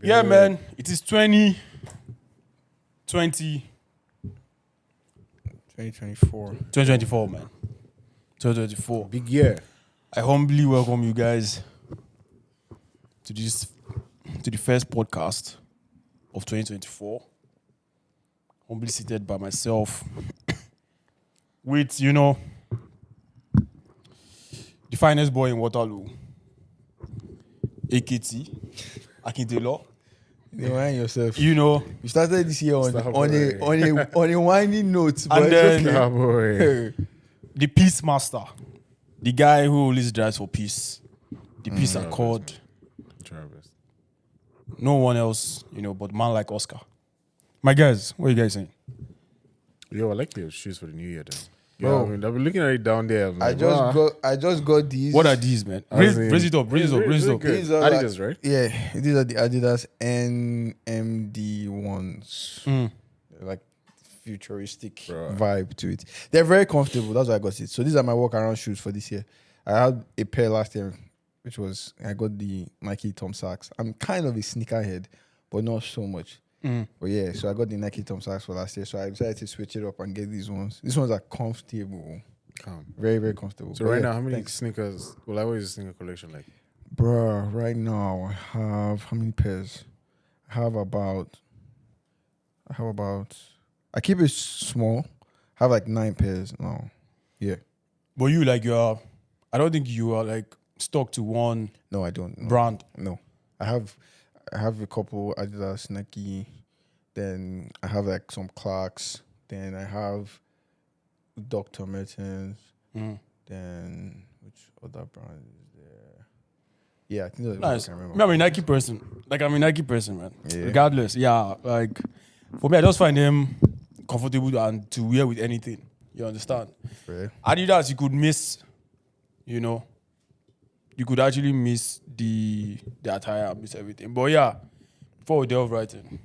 Yeah, man. It is 2024, man. 2024. Big year. I humbly welcome you guys to the first podcast of 2024. Humbly seated by myself with, the finest boy in Waterloo, AKT, Akindelo. You mind yourself. You started this year on a whining note, but And then- it's okay. the peace master, the guy who always drives for peace, the peace accord. Travis. No one else, but man like Oscar. My guys, what are you guys saying? Yo, I like your shoes for the new year, though. Bro. Yeah, I mean, I've been looking at it down there. I just got these. What are these, man? Raise it up. These are Adidas, right? Yeah, these are the Adidas NMD ones. Like futuristic vibe to it. They're very comfortable. That's why I got it. So these are my walk around shoes for this year. I had a pair last year, which was I got the Nike Tom Sachs. I'm kind of a sneakerhead, but not so much. But yeah, so I got the Nike Tom Sachs for last year. So I decided to switch it up and get these ones. These ones are comfortable. Very, very comfortable. So now, how many sneakers? Well, I always sneaker collection like. Bruh, right now I have how many pairs? I have about. I keep it small. I have like 9 pairs now. Yeah. But I don't think you are like stuck to one No, I don't. No. brand. No. I have a couple Adidas, Nike. Then I have like some Clarks. Then I have Dr. Mertens. Then which other brand is there? Yeah, I think that's Nice. I can remember. I'm a Nike person. I'm a Nike person, man. Yeah. Regardless, yeah. Like for me, I just find them comfortable and to wear with anything. You understand? Fair. Adidas, you could miss. You could actually miss the attire, miss everything. But yeah, before we delve right in,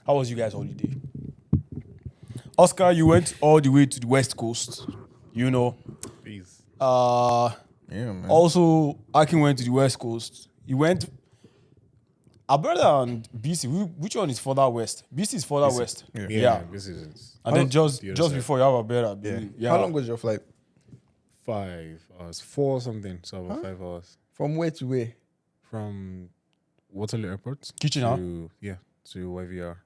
how was you guys' holiday? Oscar, you went all the way to the West Coast. Please. Yeah, man. Also, Akin went to the West Coast. He went Alberta and BC. Which one is further west? BC is further west. Yeah. This is And then just the other side. before you have Alberta. Yeah. How long was your flight? 5 hours, 4 something. So about 5 hours From where to where? from Waterloo Airport Kitchener? to YVR.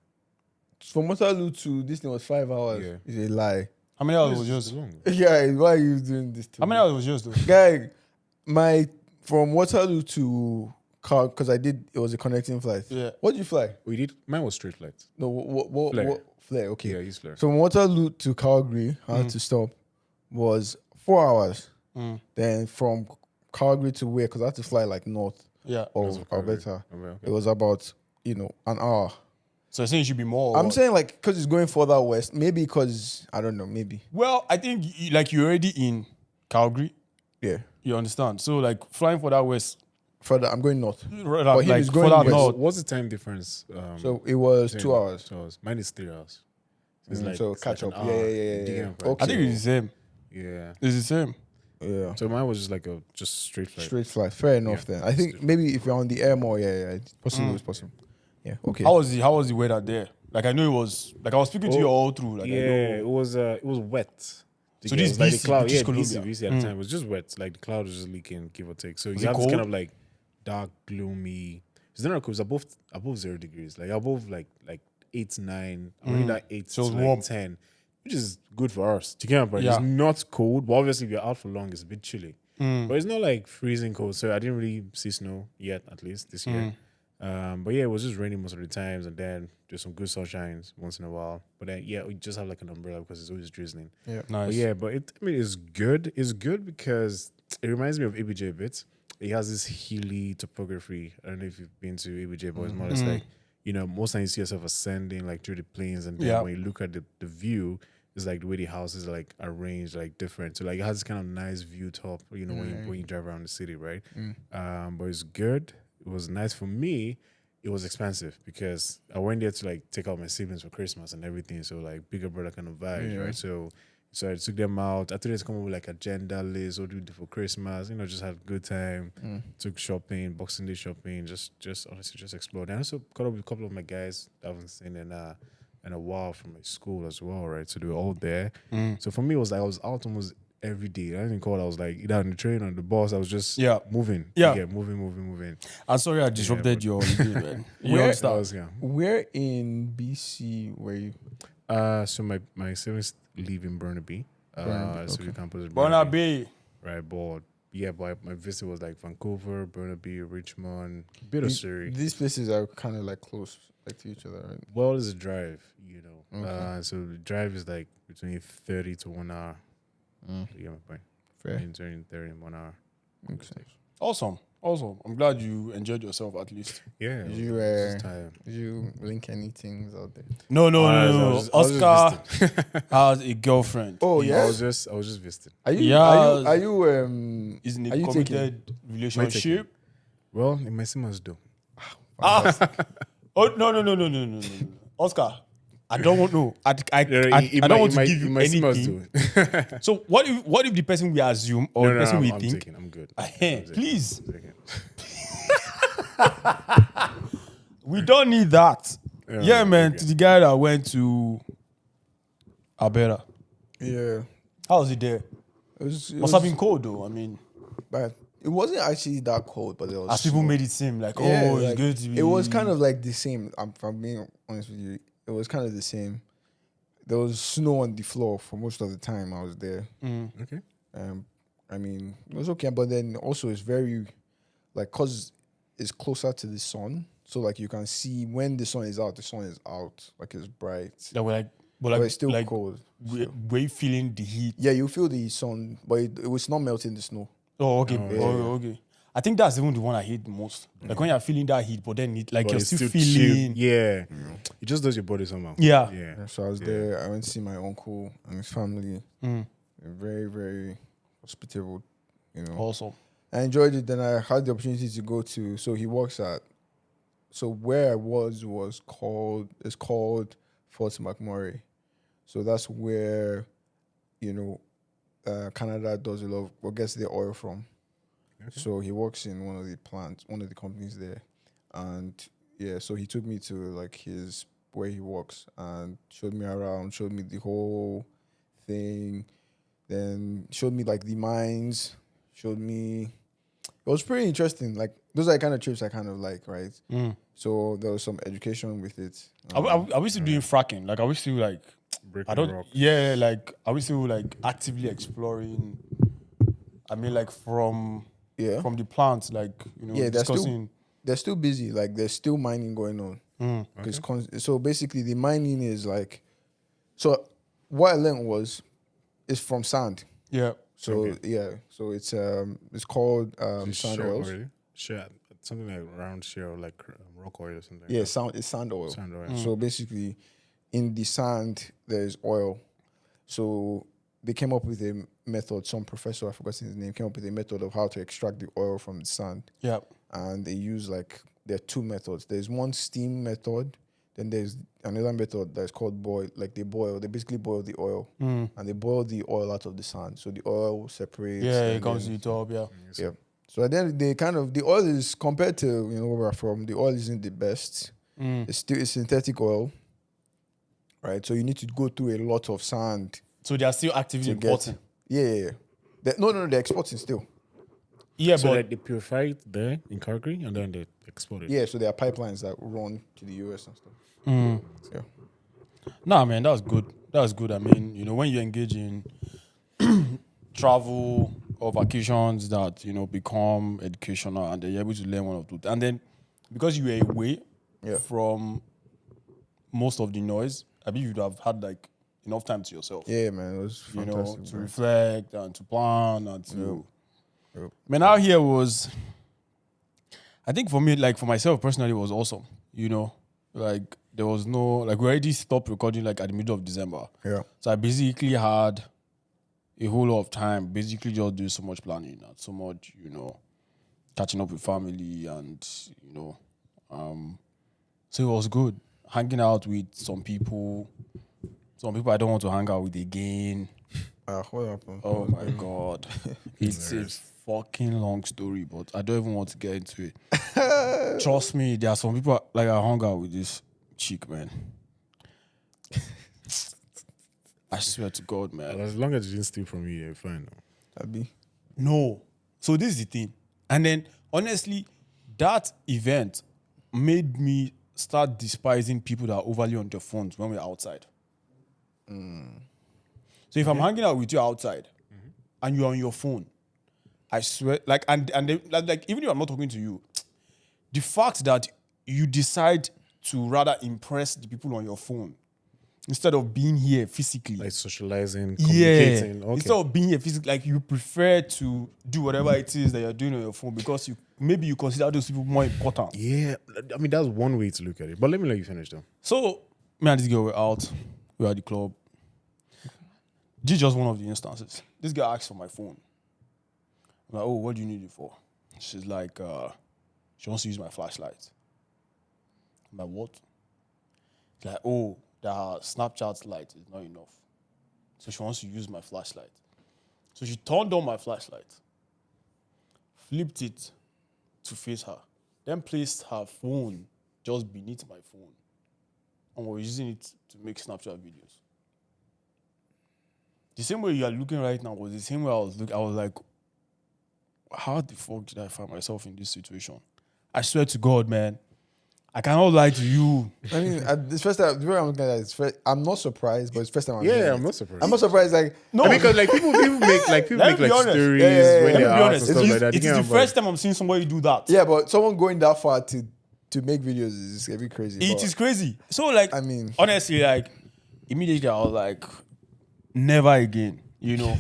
From Waterloo to this thing was 5 hours. Yeah. It's a lie. How many hours was It's yours? long. Yeah, why are you doing this to How many me? hours was yours though? Guy, from Waterloo to Car, because it was a connecting flight. Yeah. What did you fly? We did. Mine was straight flight. No, what Flare. Flare, okay. Yeah, I used Flare. So from Waterloo to Calgary, I had to stop, was 4 hours. Then from Calgary to where, because I had to fly like north Yeah. of Alberta. Okay. It was about, an hour. So I think it should be more. I'm saying like, because it's going further west, maybe because, I don't know, maybe. Well, I think you're already in Calgary. Yeah. You understand? So like flying for that west, Further, I'm going north. like he was going further west. north. What's the time difference? So it was 10 2 hours. 2 hours. Mine is 3 hours. It's So it's catch an up. hour. Yeah. Damn, Okay. I think it's the same. Yeah. It's the same. Yeah. So mine was just like a straight flight. Straight flight. Fair enough then. I think maybe if you're on the air more, it's possible. It's possible. Yeah. Okay. How was the weather there? Like I know it was like I was speaking to you all through. Like I Yeah, know. it was wet. So It this was like BC, the cloud, British BC Columbia. at the time. It was just wet. Like the cloud was just leaking, give or take. So Was you it have this cold? kind of like dark, gloomy. It's not cool. It was above 0 degrees. Like above like 8, 9. Already that 8 So it to was warm. 10, which is good for us. You can't, but Yeah. it's not cold. But obviously, if you're out for long, it's a bit chilly. But it's not like freezing cold. So I didn't really see snow yet, at least this year. But yeah, it was just raining most of the times, and then there's some good sunshines once in a while. But then we just have like an umbrella because it's always drizzling. Yeah. Nice. But yeah, but it's good. It's good because it reminds me of ABJ a bit. It has this hilly topography. I don't know if you've been to ABJ, but it's more or less like, most times you see yourself ascending like through the plains, and then when you look at the view, it's like the way the houses are like arranged like different. So like it has this kind of nice view top, when you drive around the city, right? But it's good. It was nice for me. It was expensive because I went there to like take out my siblings for Christmas and everything. So like bigger brother kind of vibes, right? So So I took them out. I told them to come up with like a agenda list, what do we do for Christmas, just have a good time. Took shopping, Boxing Day shopping, just honestly just explored. And I also caught up with a couple of my guys that I haven't seen in a while from my school as well, right? So they were all there. So for me, it was like I was out almost every day. I didn't call it. I was like either on the train or on the bus. I was just moving. Yeah. Moving. I'm sorry I disrupted your holiday, man. You Where- understand? Where in BC were you? So my siblings live in Burnaby. Burnaby, So the campus is Burnaby. Right, but my visit was like Vancouver, Burnaby, Richmond, bit of Surrey. These places are kind of like close, like to each other, right? Well, it's a drive, Okay. So the drive is like between 30 to 1 hour. You get my point? Fair. Between 30 and 1 hour. Makes sense. Awesome. I'm glad you enjoyed yourself at least. Yeah. Did you, just tired. Did you link any things out there? No. I was Oscar just has a girlfriend. Oh I yeah. was just visiting. Are you? Yeah. Are you? Is in Are a you taking? committed relationship. Well, it might seem as though. Oh no. Oscar, I don't want no. I don't want to give you anything. So what if the person we assume or the person we I'm think? taking. I'm good. Please, I'm taking. we don't need that. Yeah, man. okay. To the guy that went to Alberta, Yeah. how was it there? It Must have been cold though. I mean, but it wasn't actually that cold, but it was. as people snow. made it seem like, Yeah, oh, it's like, good to be. It was kind of like the same. If I'm being honest with you, it was kind of the same. There was snow on the floor for most of the time I was there. Okay. I mean, it was okay, but then also it's very, like, cause it's closer to the sun, so like you can see when the sun is out, like it's bright, That were like, but it's still like, cold. Were you feeling the heat? Yeah, you feel the sun, but it was not melting the snow. Oh, okay. Oh, Oh, okay. I think that's even the one I hate the most. Like when you're feeling that heat, but then But you're it's still chill. feeling. Yeah. It just does your body somehow. Yeah. Yeah. So I was there. I went to see my uncle and his family. They're very, very hospitable. Awesome. I enjoyed it. Then I had the opportunity to go to. So he works at. So where I was called. It's called Fort McMurray. So that's where, Canada does a lot of gets their oil from. Okay. So he works in one of the plants, one of the companies there, and yeah. So he took me to like where he works and showed me around, showed me the whole thing, then showed me like the mines, showed me. It was pretty interesting. Like those are the kind of trips I kind of like, right? So there was some education with it. Are we still doing fracking? Like, are we still like? Breaking I don't. rock. Yeah, like, are we still like actively exploring? I mean, like from the plants, like Yeah, discussing. they're still busy. Like there's still mining going on. So basically, the mining is like. So what I learned was, it's from sand. Yeah. So so it's called It's sand share oils. already? Share, something like round share or like rock oil or something. Yeah, it's sand oil. Sand oil. So basically, in the sand there's oil. So they came up with a method. Some professor, I forgot his name, came up with a method of how to extract the oil from the sand. Yeah. And they use there are two methods. There's one steam method. Then there's another method that's called boil. Like they basically boil the oil, and they boil the oil out of the sand. So the oil separates. Yeah, and it comes to then- the top. Yeah. Yeah. So at the end, the oil is compared to where we're from. The oil isn't the best. It's synthetic oil, right? So you need to go through a lot of sand So they are still actively to importing. get. Yeah. No, they're exporting still. Yeah, So but like they purify it there in Calgary and then they export it. Yeah, so there are pipelines that run to the US and stuff. Yeah. nah, man, that's good. That's good. I mean, when you engage in travel or vacations that become educational, and then you're able to learn one or two, and then because you were away from most of the noise, I believe you'd have had like enough time to yourself. Yeah, man, it was fantastic. To man. reflect and to plan and to. Yep. Man, out here was. I think for me, like for myself personally, it was awesome. Like there was no like we already stopped recording like at the middle of December. Yeah. So I basically had a whole lot of time, basically just doing so much planning and so much, catching up with family and so it was good. Hanging out with some people I don't want to hang out with again. What happened? Oh my god. It's a fucking long story, but I don't even want to get into it. Trust me, there are some people like I hung out with this chick, man. I swear to God, man. As long as you didn't steal from me, you're fine. Abi. No. So this is the thing. And then honestly, that event made me start despising people that are overly on their phones when we're outside. So if I'm hanging out with you outside and you're on your phone, I swear, like, and they, like even if I'm not talking to you, the fact that you decide to rather impress the people on your phone instead of being here physically, Like socializing, yeah, communicating. Okay. instead of being here physically, like you prefer to do whatever it is that you're doing on your phone because maybe you consider those people more important. Yeah, I mean that's one way to look at it. But let me let you finish though. So me and this girl were out, we were at the club. This is just one of the instances. This guy asked for my phone. I'm like, oh, what do you need it for? She's like, she wants to use my flashlight. I'm like, what? She's like, oh, the Snapchat light is not enough. So she wants to use my flashlight. So she turned on my flashlight, flipped it to face her, then placed her phone just beneath my phone and was using it to make Snapchat videos. The same way you are looking right now was the same way I was looking. I was like, how the fuck did I find myself in this situation? I swear to God, man. I cannot lie to you. I mean, this first time, the way I'm looking at it, I'm not surprised, but it's first time I'm hearing Yeah, it. I'm not surprised. I'm not surprised. Like, No, I mean, because like people make Let me like be honest. stories Yeah, yeah, yeah. when let they're me be out and honest. stuff like that. It is the first time I'm seeing somebody do that. yeah, but someone going that far to make videos is a bit crazy. It but, is crazy. So, like, I mean, honestly, like, immediately I was like, never again, you know.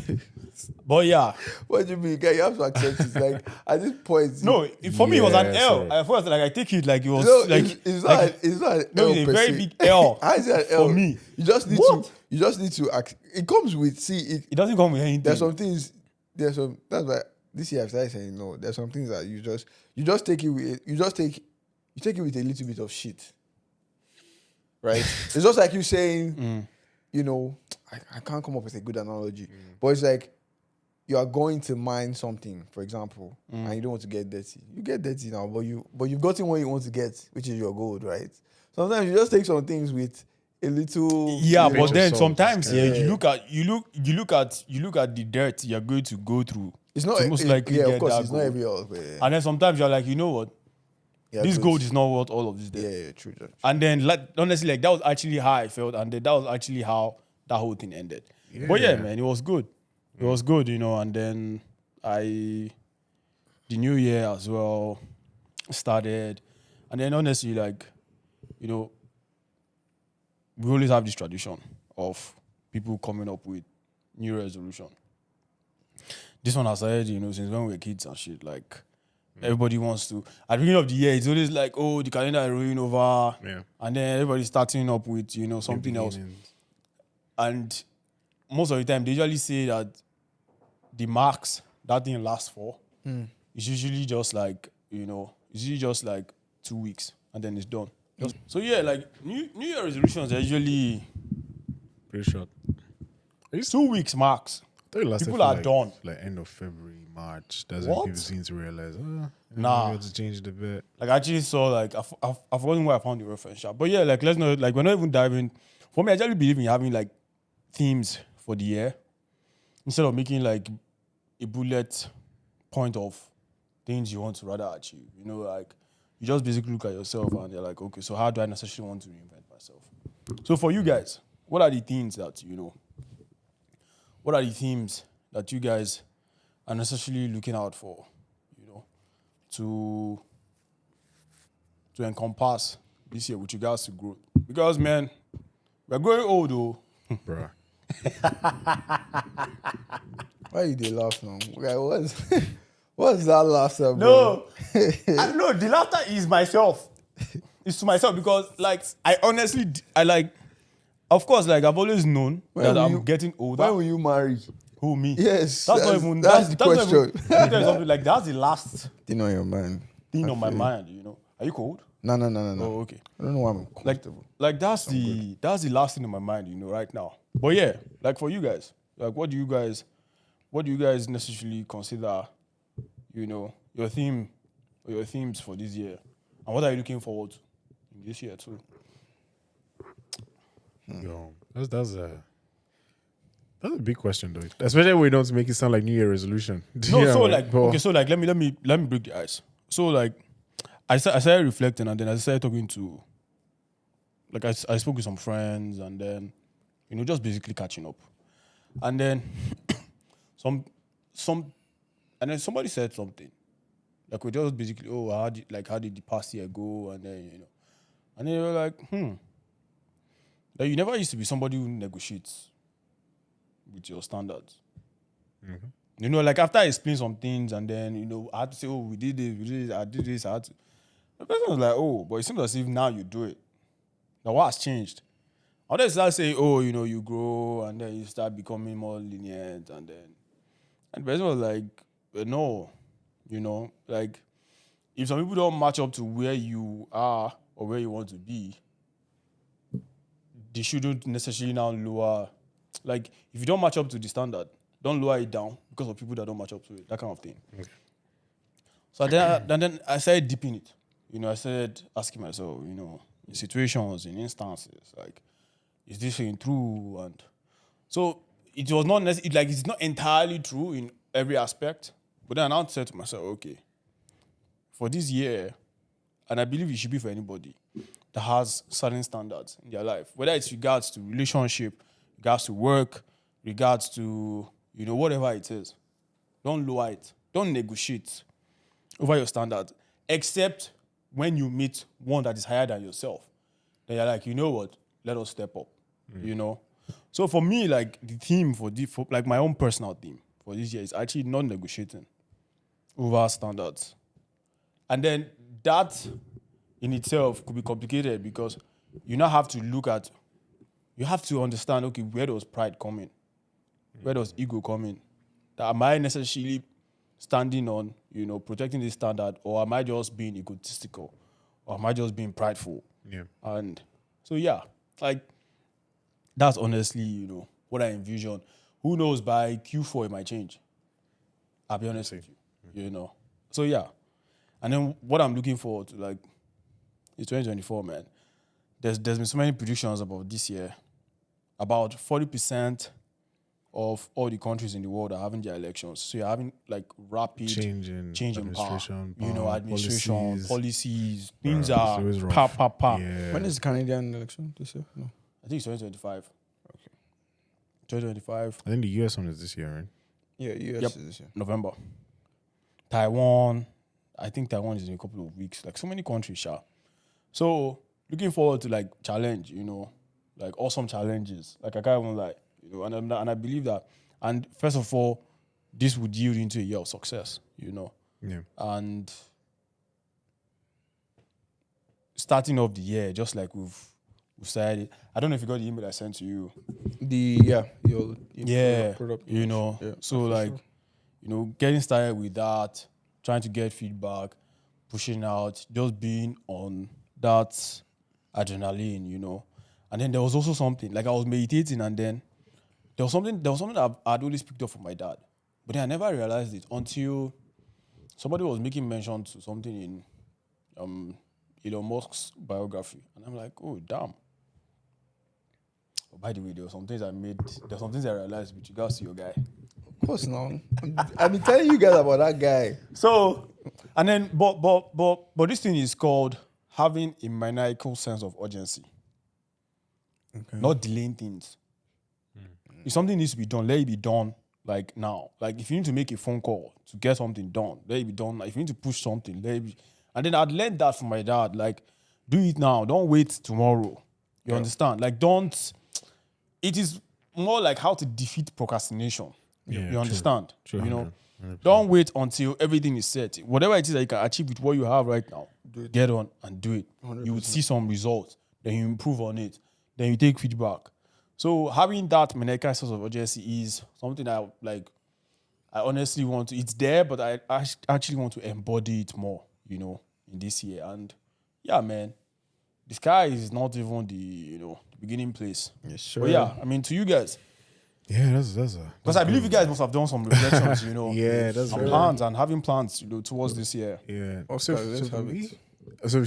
But yeah, what do you mean? Guy, you have to accept it. Like, at this point, no, for me it was an Yeah, L. sorry. At first, like, I take it like it was no, like it's like, not an no, L it's a per very se. big L How is it an L? for me. You just need What? to. You just need to act. It comes with. See, It doesn't come with anything. there's some things. There's some. That's why this year I've started saying no. There's some things that you just take it with. You take it with a little bit of shit. Right. It's just like you saying, you know, I can't come up with a good analogy, but it's like you are going to mine something, for example, and you don't want to get dirty. You get dirty now, but you've gotten what you want to get, which is your gold, right? Sometimes you just take some things with a little. Yeah, you know, but then salt. sometimes Yeah. you look at the dirt you're going to go through. it's not most it- likely yeah, of get course, that it's not gold. every all. But yeah, And then sometimes you're like, you know what? yeah, This good. gold is not worth all of this dirt. Yeah, true. And then, like, honestly, like that was actually how I felt, and then that was actually how that whole thing ended. But yeah, man, it was good. It was good, you know. And then the new year as well started, and then honestly, like, you know, we always have this tradition of people coming up with new resolution. This one has started, you know, since when we were kids and shit. Like, everybody wants to. At the beginning of the year, it's always like, oh, the calendar is rolling over. Yeah. And then everybody's starting up with, you know, something else. And most of the time, they usually say that the max that thing lasts for is usually just like, you know, it's usually just like 2 weeks and then it's done. So yeah, like New Year resolutions are usually Pretty short. 2 weeks max. I thought it lasted People for are like, done. Like end of February, March. That's when What? people seem to realize, Nah. we have to change it a bit. Like I actually saw like I've forgotten where I found the reference shop. But yeah, like let's not like we're not even diving. For me, I actually believe in having like themes for the year instead of making like a bullet point of things you want to rather achieve. You know, like you just basically look at yourself and you're like, okay, so how do I necessarily want to reinvent myself? So for you guys, what are the things that you know? What are the themes that you guys are necessarily looking out for? You know, to encompass this year with regards to growth. Because man, we're growing old though. Bruh. Why you they laugh now? Okay, what's that laughter, bro? No, no, the laughter is myself. It's to myself because, like, I honestly, I like, of course, like I've always known When that will I'm you- getting older. When will you marry? Who me? Yes, that's not even that's the not even- question. let me tell you something, like that's the last Thing on your mind. thing on my mind. You know, are you cold? No. Oh, okay. I don't know why I'm Like, comfortable. like that's the last thing on my mind. You know, right now. But yeah, like for you guys, Like, what do you guys necessarily consider, your theme or your themes for this year? And what are you looking forward to in this year too? Yo, that's a big question though. Especially when we don't make it sound like New Year resolution. No, Yeah, so man. like, But- okay, so like, let me break the ice. So like, I started reflecting, and then I started talking to, like, I spoke with some friends, and then, just basically catching up, and then some, and then somebody said something, like, we just basically, oh, how did the past year go, and then and then they were like, like, you never used to be somebody who negotiates with your standards. Like after I explained some things, and then, I had to say, oh, we did this, I did this, I had to. The person was like, oh, but it seems as if now you do it. Now what has changed? Others start saying, oh, you grow, and then you start becoming more lenient, and the person was like, no, like, if some people don't match up to where you are or where you want to be, they shouldn't necessarily now lower. Like, if you don't match up to the standard, don't lower it down because of people that don't match up to it, that kind of thing. Okay. So then I started deeping it. I started asking myself, in situations, in instances, like, is this thing true? And so it was not necessarily, it's not entirely true in every aspect. But then I now said to myself, okay, for this year, and I believe it should be for anybody that has certain standards in their life, whether it's regards to relationship, regards to work, regards to, whatever it is. Don't lower it. Don't negotiate over your standards, except when you meet one that is higher than yourself. Then you're like, you know what? Let us step up. So for me, like, the theme for like my own personal theme for this year is actually not negotiating over standards. And then that in itself could be complicated because you now have to you have to understand, okay, where does pride come in? Where does ego come in? That am I necessarily standing on, protecting this standard, or am I just being egotistical? Or am I just being prideful? Yeah. And so, yeah, like, that's honestly, what I envision. Who knows, by Q4 it might change. I'll be honest with you, So, yeah. And then what I'm looking forward to, like, is 2024, man. There's been so many predictions about this year. About 40% of all the countries in the world are having their elections. So you're having, like, rapid change in power. Administration, policies. Things it's are always rough. pa. Yeah. When is the Canadian election this year? No. I think it's 2025. Okay. 2025. I think the US one is this year, right? Yeah, US Yep. is this year. November. Taiwan. I think Taiwan is in a couple of weeks. Like, so many countries, sha. So looking forward to, like, challenge, like, awesome challenges. Like, I can't even, like, and I believe that. And first of all, this would yield into a year of success, Yeah. And starting off the year, just like we've started. I don't know if you got the email I sent to you. Your product image. Yeah, So, for like, sure. getting started with that, trying to get feedback, pushing out, just being on that adrenaline, And then there was also something, like, I was meditating, and then there was something that I'd always picked up from my dad. But then I never realized it until somebody was making mention to something in Elon Musk's biography. And I'm like, oh, damn. Oh, by the way, there were some things I realized with regards to your guy. Of course, now. I've been telling you guys about that guy. So, and then, but this thing is called having a maniacal sense of urgency. Okay. Not delaying things. If something needs to be done, let it be done, like, now. Like, if you need to make a phone call to get something done, let it be done. Like, if you need to push something, let it be. And then I'd learned that from my dad. Like, do it now. Don't wait tomorrow. You understand? Like, don't. It is more like how to defeat procrastination. Yeah, you true. understand? True, 100%. Don't wait until everything is set. Whatever it is that you can achieve with what you have right now, get on and do it. 100%. You would see some results. Then you improve on it. Then you take feedback. So having that maniacal sense of urgency is something I honestly want to. It's there, but I actually want to embody it more, in this year. And yeah, man, the sky is not even the beginning place. Yes, sir. But yeah, I mean, to you guys, Yeah, that's Because I believe you guys must have done some reflections, Yeah, that's some very- plans and having plans, towards this year. Yeah. Oscar, so let's for have me, it. so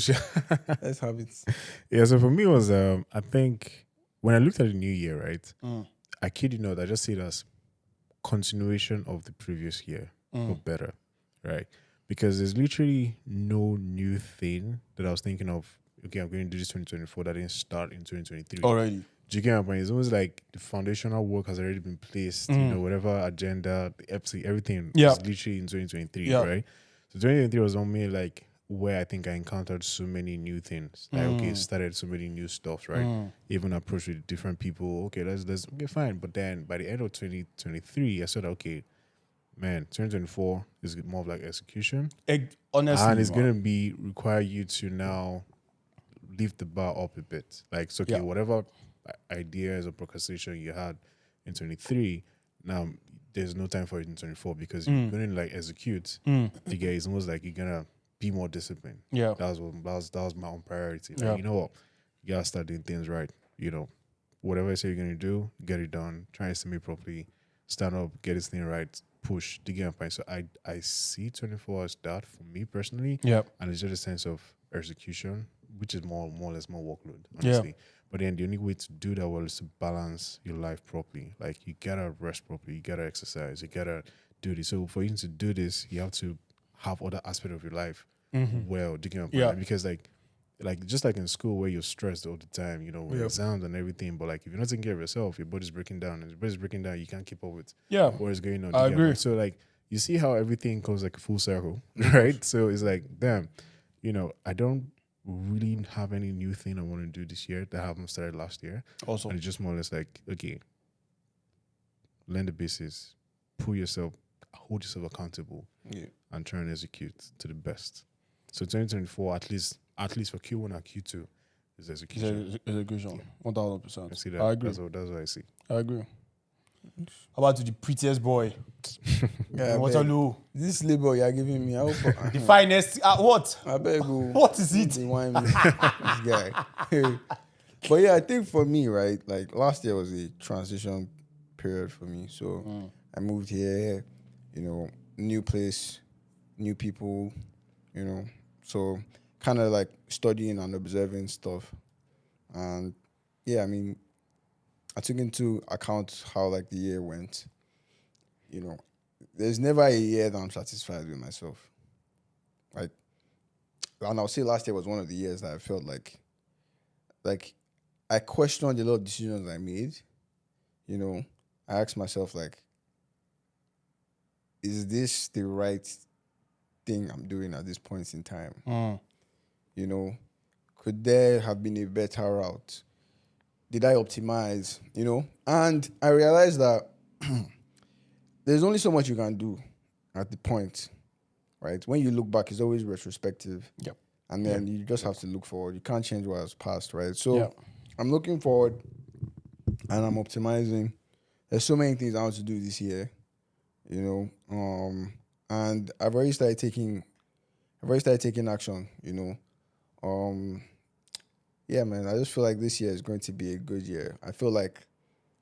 Let's have it. yeah, so for me it was I think when I looked at the new year, right? Mm. I kid you not, I just see it as continuation of the previous year, but better, right? Because there's literally no new thing that I was thinking of. Okay, I'm going to do this 2024 that didn't start in 2023. Already. Do you get my point? It's almost like the foundational work has already been placed. Whatever agenda, the FC, everything Yeah. was literally in 2023, Yeah. right? So 2023 was on me like where I think I encountered so many new things. Like okay, started so many new stuff, right? Even approach with different people. Okay, let's okay, fine. But then by the end of 2023, I said, okay, man, 2024 is more of like execution. Honestly, And it's man. gonna be require you to now lift the bar up a bit. Like, so, okay, Yeah. whatever ideas or procrastination you had in 23, now there's no time for it in 24 because you're gonna like execute. You get it's almost like you're gonna be more disciplined. Yeah. That was my own priority. Like, Yeah. you know what? You gotta start doing things right. Whatever I say you're gonna do, get it done. Try and estimate properly. Stand up, get this thing right, push, dig in point. So I see 24 as that for me personally. Yeah. And it's just a sense of execution, which is more or less more workload, honestly. But then the only way to do that well is to balance your life properly. Like you gotta rest properly, you gotta exercise, you gotta do this. So for you to do this, you have to have other aspect of your life well, digging up. Yeah. Because like just like in school where you're stressed all the time, with exams and everything, but like if you're not taking care of yourself, your body's breaking down. And your body's breaking down, you can't keep up with what is going on. I Dig up. agree. So like you see how everything goes like a full circle, right? So it's like, damn, I don't really have any new thing I want to do this year that I haven't started last year. Also. And it's just more or less like, okay, learn the basics, hold yourself accountable, and try and execute to the best. So 2024, at least for Q1 and Q2, is execution. Execution. 1,000%. I see that. I agree. That's what I see. I agree. How about to the prettiest boy? Yeah, Waterloo. this label you're giving me, I hope. The finest. What? I beg you. What is it? They whine me, this guy. But yeah, I think for me, right, like last year was a transition period for me. So I moved here, new place, new people, so kind of like studying and observing stuff. And yeah, I mean, I took into account how like the year went. There's never a year that I'm satisfied with myself. Like, and I'll say last year was one of the years that I felt like I questioned a lot of decisions I made. I asked myself like, is this the right thing I'm doing at this point in time? Could there have been a better route? Did I optimize? And I realized that there's only so much you can do at the point, right? When you look back, it's always retrospective. Yep. And then you just have to look forward. You can't change what has passed, right? So Yep. I'm looking forward and I'm optimizing. There's so many things I want to do this year, and I've already started taking action, Yeah, man, I just feel like this year is going to be a good year. I feel like,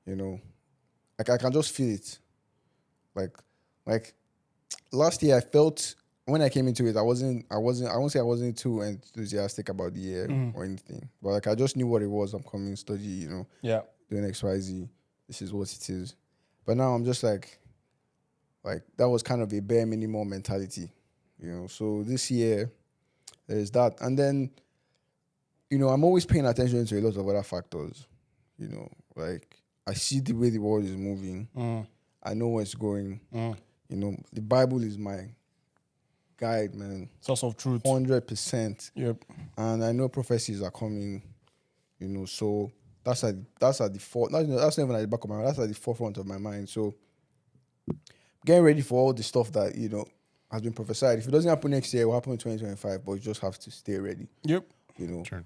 I can just feel it. Like last year I felt when I came into it, I won't say I wasn't too enthusiastic about the year or anything. But like I just knew what it was. I'm coming, study, Yeah. doing XYZ. This is what it is. But now I'm just like that was kind of a bare minimum mentality, So this year, there's that. And then, I'm always paying attention to a lot of other factors, Like I see the way the world is moving. I know where it's going. The Bible is my guide, man. Source of truth. 100%. Yep. And I know prophecies are coming, so that's at the that's not even at the back of my mind. That's at the forefront of my mind. So getting ready for all the stuff that, has been prophesied. If it doesn't happen next year, it will happen in 2025, but you just have to stay ready. Yep. Sure.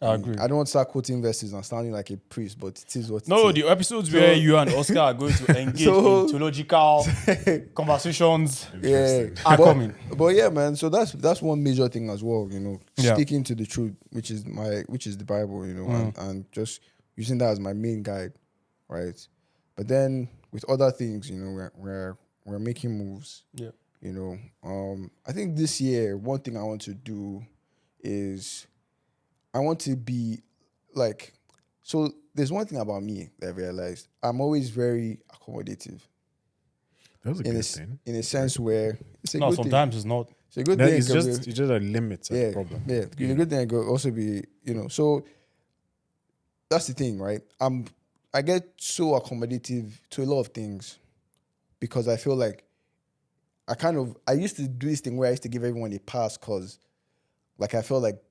I agree. I don't want to start quoting verses and sounding like a priest, but it is what No, it is. the episodes where you and Oscar are going to engage in theological conversations Yeah, are coming. But yeah, man. So that's one major thing as well. Yeah. Sticking to the truth, which is the Bible. And just using that as my main guide, right? But then with other things, we're making moves. Yeah. I think this year one thing I want to do is I want to be like, so there's one thing about me that I realized. I'm always very accommodative That was a good thing. in a sense where it's a No, good sometimes it's not. thing. It's a good No, thing. it's just a limit to the yeah, problem. yeah. It's a good thing. It could also be, so that's the thing, right? I get so accommodative to a lot of things because I feel like I used to do this thing where I used to give everyone a pass because, like, I felt like,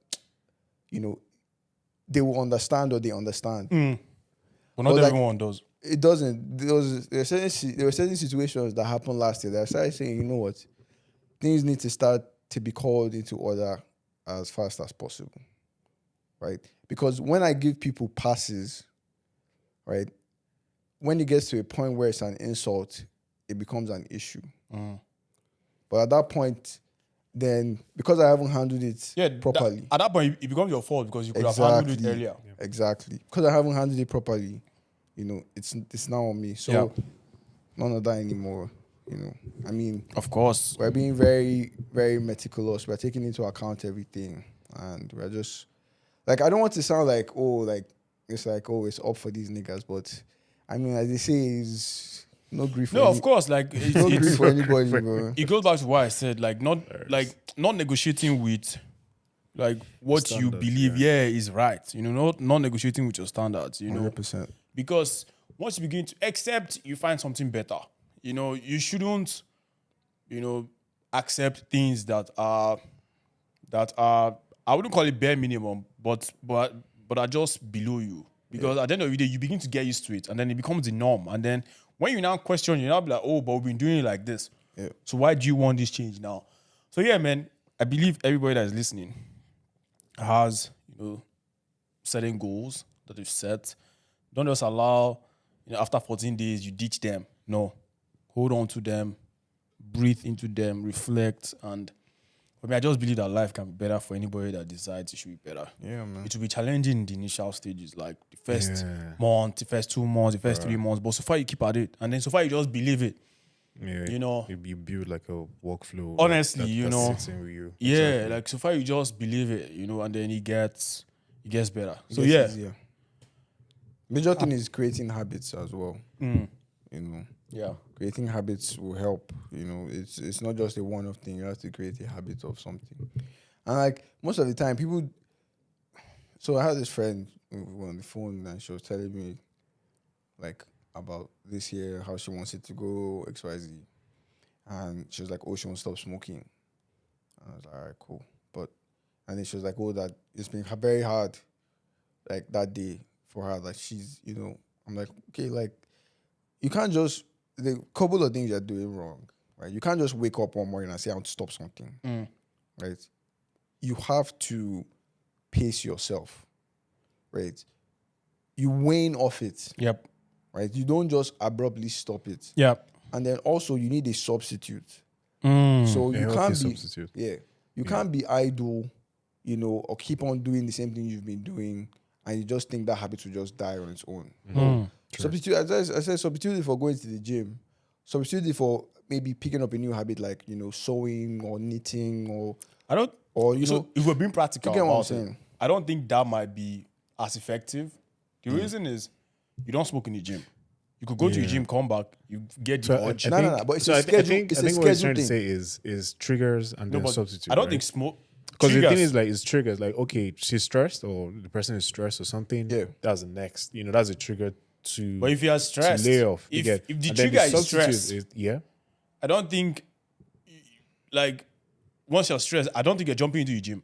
they will understand or they understand. But not But, like, everyone does. It doesn't. There were certain situations that happened last year that I started saying, you know what, things need to start to be called into order as fast as possible, right? Because when I give people passes, right, when it gets to a point where it's an insult, it becomes an issue. But at that point, then because I haven't handled it properly, At that point, it becomes your fault because you could have handled it earlier. Exactly. Because I haven't handled it properly, it's now on me. So none of that anymore. I mean, Of course. we're being very, very meticulous. We're taking into account everything, and we're just like, I don't want to sound like, it's up for these niggas, but I mean, as they say, is no grief. No, of course. Like no grief for anybody, bro. it goes back to what I said. Like not negotiating with like what you Standards, believe. Is right. Not negotiating with your standards. 100%. Because once you begin to accept, you find something better. You shouldn't, accept things that are I wouldn't call it bare minimum, but are just below you. Because at the end of the day, you begin to get used to it, and then it becomes the norm. And then when you now question, you now be like, oh, but we've been doing it like this. Yeah. So why do you want this change now? So yeah, man, I believe everybody that is listening has, certain goals that they've set. Don't just allow, after 14 days, you ditch them. No. Hold on to them, breathe into them, reflect. And I just believe that life can be better for anybody that decides it should be better. Yeah, man. It will be challenging in the initial stages, like the first month, the first 2 months, the first 3 months. But so far you keep at it. And then so far you just believe it. Yeah, you build like a workflow. Honestly, that sits in with you. Yeah, Exactly. like so far you just believe it, and then it gets better. So It yeah. gets easier. Major thing is creating habits as well. Yeah. Creating habits will help. It's not just a one-off thing. You have to create a habit of something. And like most of the time, people. So I had this friend who was on the phone and she was telling me, like, about this year, how she wants it to go, XYZ. And she was like, oh, she wants to stop smoking. And I was like, all right, cool. And then she was like, oh, that it's been very hard, like, that day for her. Like, she's, I'm like, okay, like, you can't just, the couple of things you're doing wrong, right? You can't just wake up one morning and say, I want to stop something, right? You have to pace yourself, right? You wane off it. Yep. Right? You don't just abruptly stop it. Yep. And then also you need a substitute. So you can't be substitute. You can't be idle, or keep on doing the same thing you've been doing, and you just think that habit will just die on its own. No. Substitute. I said substitute it for going to the gym. Substitute it for maybe picking up a new habit like sewing or knitting or if we're being practical you get what I'm about it, saying? I don't think that might be as effective. The reason is you don't smoke in the gym. You could go to the gym, come back, you get the urge. No. But it's I a schedule. think It's a what he's schedule trying to thing. say is triggers and then But substitute. I don't right? think smoke. Because the thing triggers- is, like, it's triggers. Like, okay, she's stressed, or the person is stressed, or something. Yeah. That's the next. That's a trigger to. But if you are stressed, to lay off, if you get. the And then trigger is substitute stress, yeah. I don't think, like, once you're stressed, I don't think you're jumping into the gym.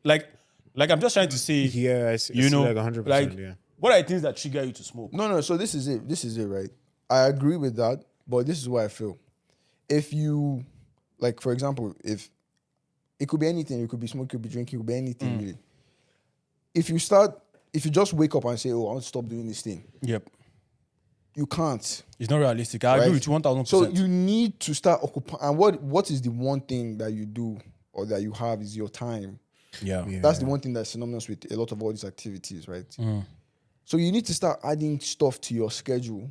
Like I'm just trying to say, Yeah, it's like 100%. like, Yeah. what are the things that trigger you to smoke? No. So this is it, right? I agree with that, but this is what I feel. If you, like, for example, if it could be anything, it could be smoking, it could be drinking, it could be anything really. If you just wake up and say, oh, I want to stop doing this thing, Yep. you can't. It's not realistic. I agree Right? with you 1000%. So you need to start occupying. And what is the one thing that you do or that you have is your time. yeah. That's the one thing that's synonymous with a lot of all these activities, right? So you need to start adding stuff to your schedule,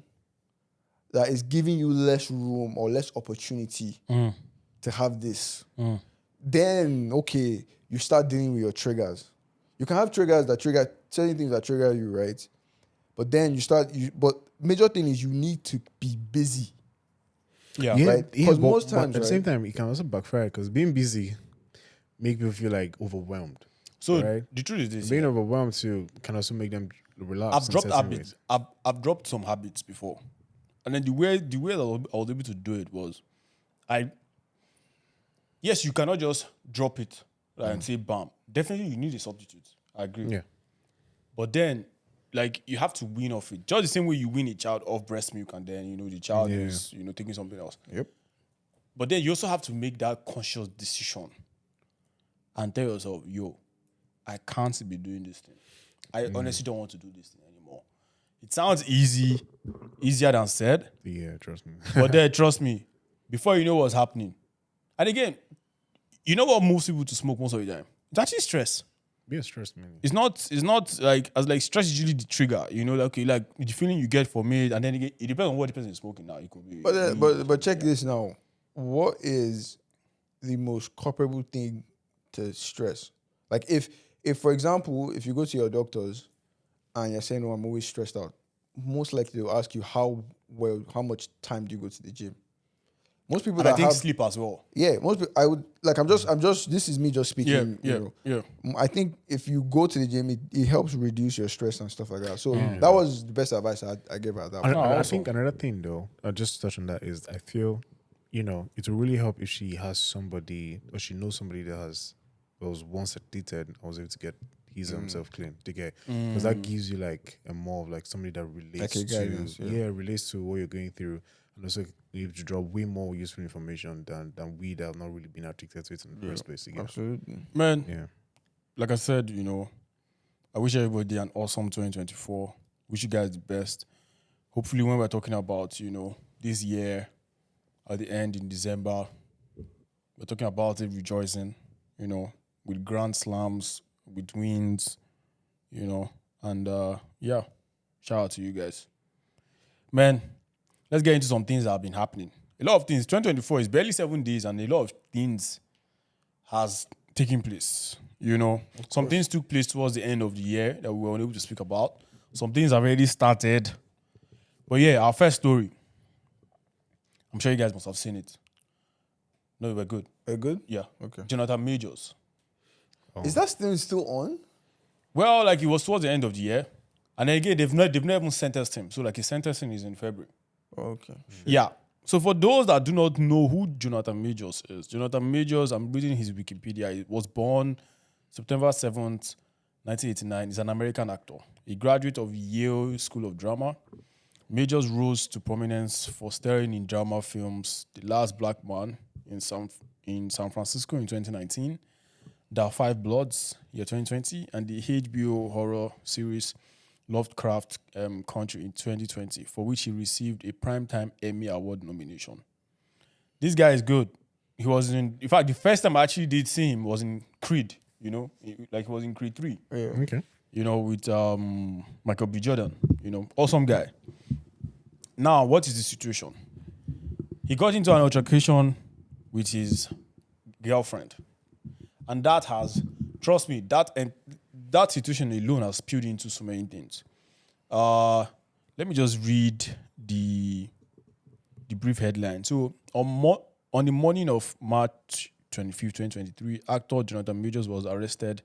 that is giving you less room or less opportunity to have this, then okay, you start dealing with your triggers. You can have triggers that trigger certain things that trigger you, right? But then but major thing is you need to be busy. Yeah. Yeah, Right? yeah, 'Cause but, most times, at the same right? time, it can also backfire because being busy make people feel like overwhelmed. So right? the truth is this: Being overwhelmed too can also make them relapse. I've in dropped certain habits. ways. I've dropped some habits before, and then the way that I was able to do it was, yes, you cannot just drop it and say bam. Definitely, you need a substitute. I agree. Yeah, But then, like, you have to wean off it. Just the same way you wean a child off breast milk, and then the child Yeah. is taking something else. Yep. But then you also have to make that conscious decision and tell yourself, yo, I can't be doing this thing. I honestly don't want to do this thing anymore. It sounds easier than said, yeah, trust me. but then trust me, before you know what's happening. And again, you know what moves people to smoke most of the time? It's actually stress. Be a stress man. It's not like stress is usually the trigger, like the feeling you get from it, and then again, it depends on what the person is smoking now. It could be But check this now. What is the most culpable thing to stress? Like if for example, if you go to your doctors and you're saying, "Oh, I'm always stressed out," most likely they'll ask you how much time do you go to the gym? Most people and I that think have sleep as well. yeah, most people, I would like. I'm just. This is me just speaking. Yeah. I think if you go to the gym, it helps reduce your stress and stuff like that. So that was the best advice I gave her at that. I, point. I also. think another thing though, I'll just touch on that is I feel, it will really help if she has somebody or she knows somebody that was once addicted and was able to get his himself clean. Because that gives you like a more of like somebody that relates Like a guidance, to relates to what you're going through, and also you have to draw way more useful information than we that have not really been addicted to it in the first place. Again. Absolutely. Man, Yeah. like I said, I wish everybody an awesome 2024. Wish you guys the best. Hopefully, when we're talking about, this year at the end in December, we're talking about it rejoicing, with grand slams, with wins, and yeah, shout out to you guys. Man, let's get into some things that have been happening. A lot of things. 2024 is barely 7 days, and a lot of things has taken place. Some things took place towards the end of the year that we were unable to speak about. Some things have already started. But yeah, our first story. I'm sure you guys must have seen it. No, we're good. Good. Yeah. Okay. Jonathan Majors. Is that still on? Well, like it was towards the end of the year. And then again, they've not even sentenced him. So like his sentencing is in February. Okay. Yeah. So for those that do not know who Jonathan Majors is, Jonathan Majors, I'm reading his Wikipedia. He was born September 7th, 1989. He's an American actor. A graduate of Yale School of Drama. Majors rose to prominence for starring in drama films The Last Black Man in San Francisco in 2019, The Five Bloods, year 2020, and the HBO horror series Lovecraft Country in 2020, for which he received a Primetime Emmy Award nomination. This guy is good. He was in fact, the first time I actually did see him was in Creed, like he was in Creed 3. Yeah. Okay. With Michael B. Jordan, awesome guy. Now, what is the situation? He got into an altercation with his girlfriend. And that has, trust me, that situation alone has spilled into so many things. Let me just read the brief headline. So, on the morning of March 25th, 2023, actor Jonathan Majors was arrested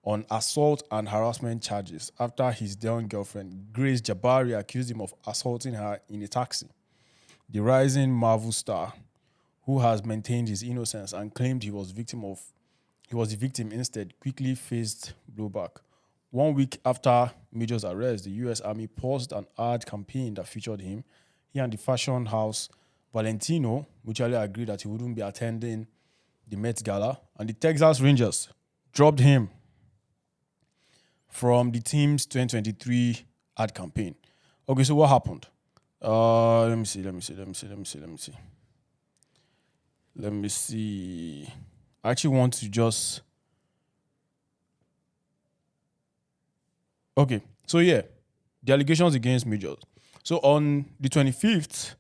on assault and harassment charges after his then girlfriend, Grace Jabari, accused him of assaulting her in a taxi. The rising Marvel star, who has maintained his innocence and claimed he was the victim instead, quickly faced blowback. 1 week after Major's arrest, the U.S. Army paused an ad campaign that featured him. He and the fashion house Valentino mutually agreed that he wouldn't be attending the Met Gala, and the Texas Rangers dropped him from the team's 2023 ad campaign. Okay, so what happened? Let me see. I actually want to just... Okay, so yeah, the allegations against Majors. So on the 25th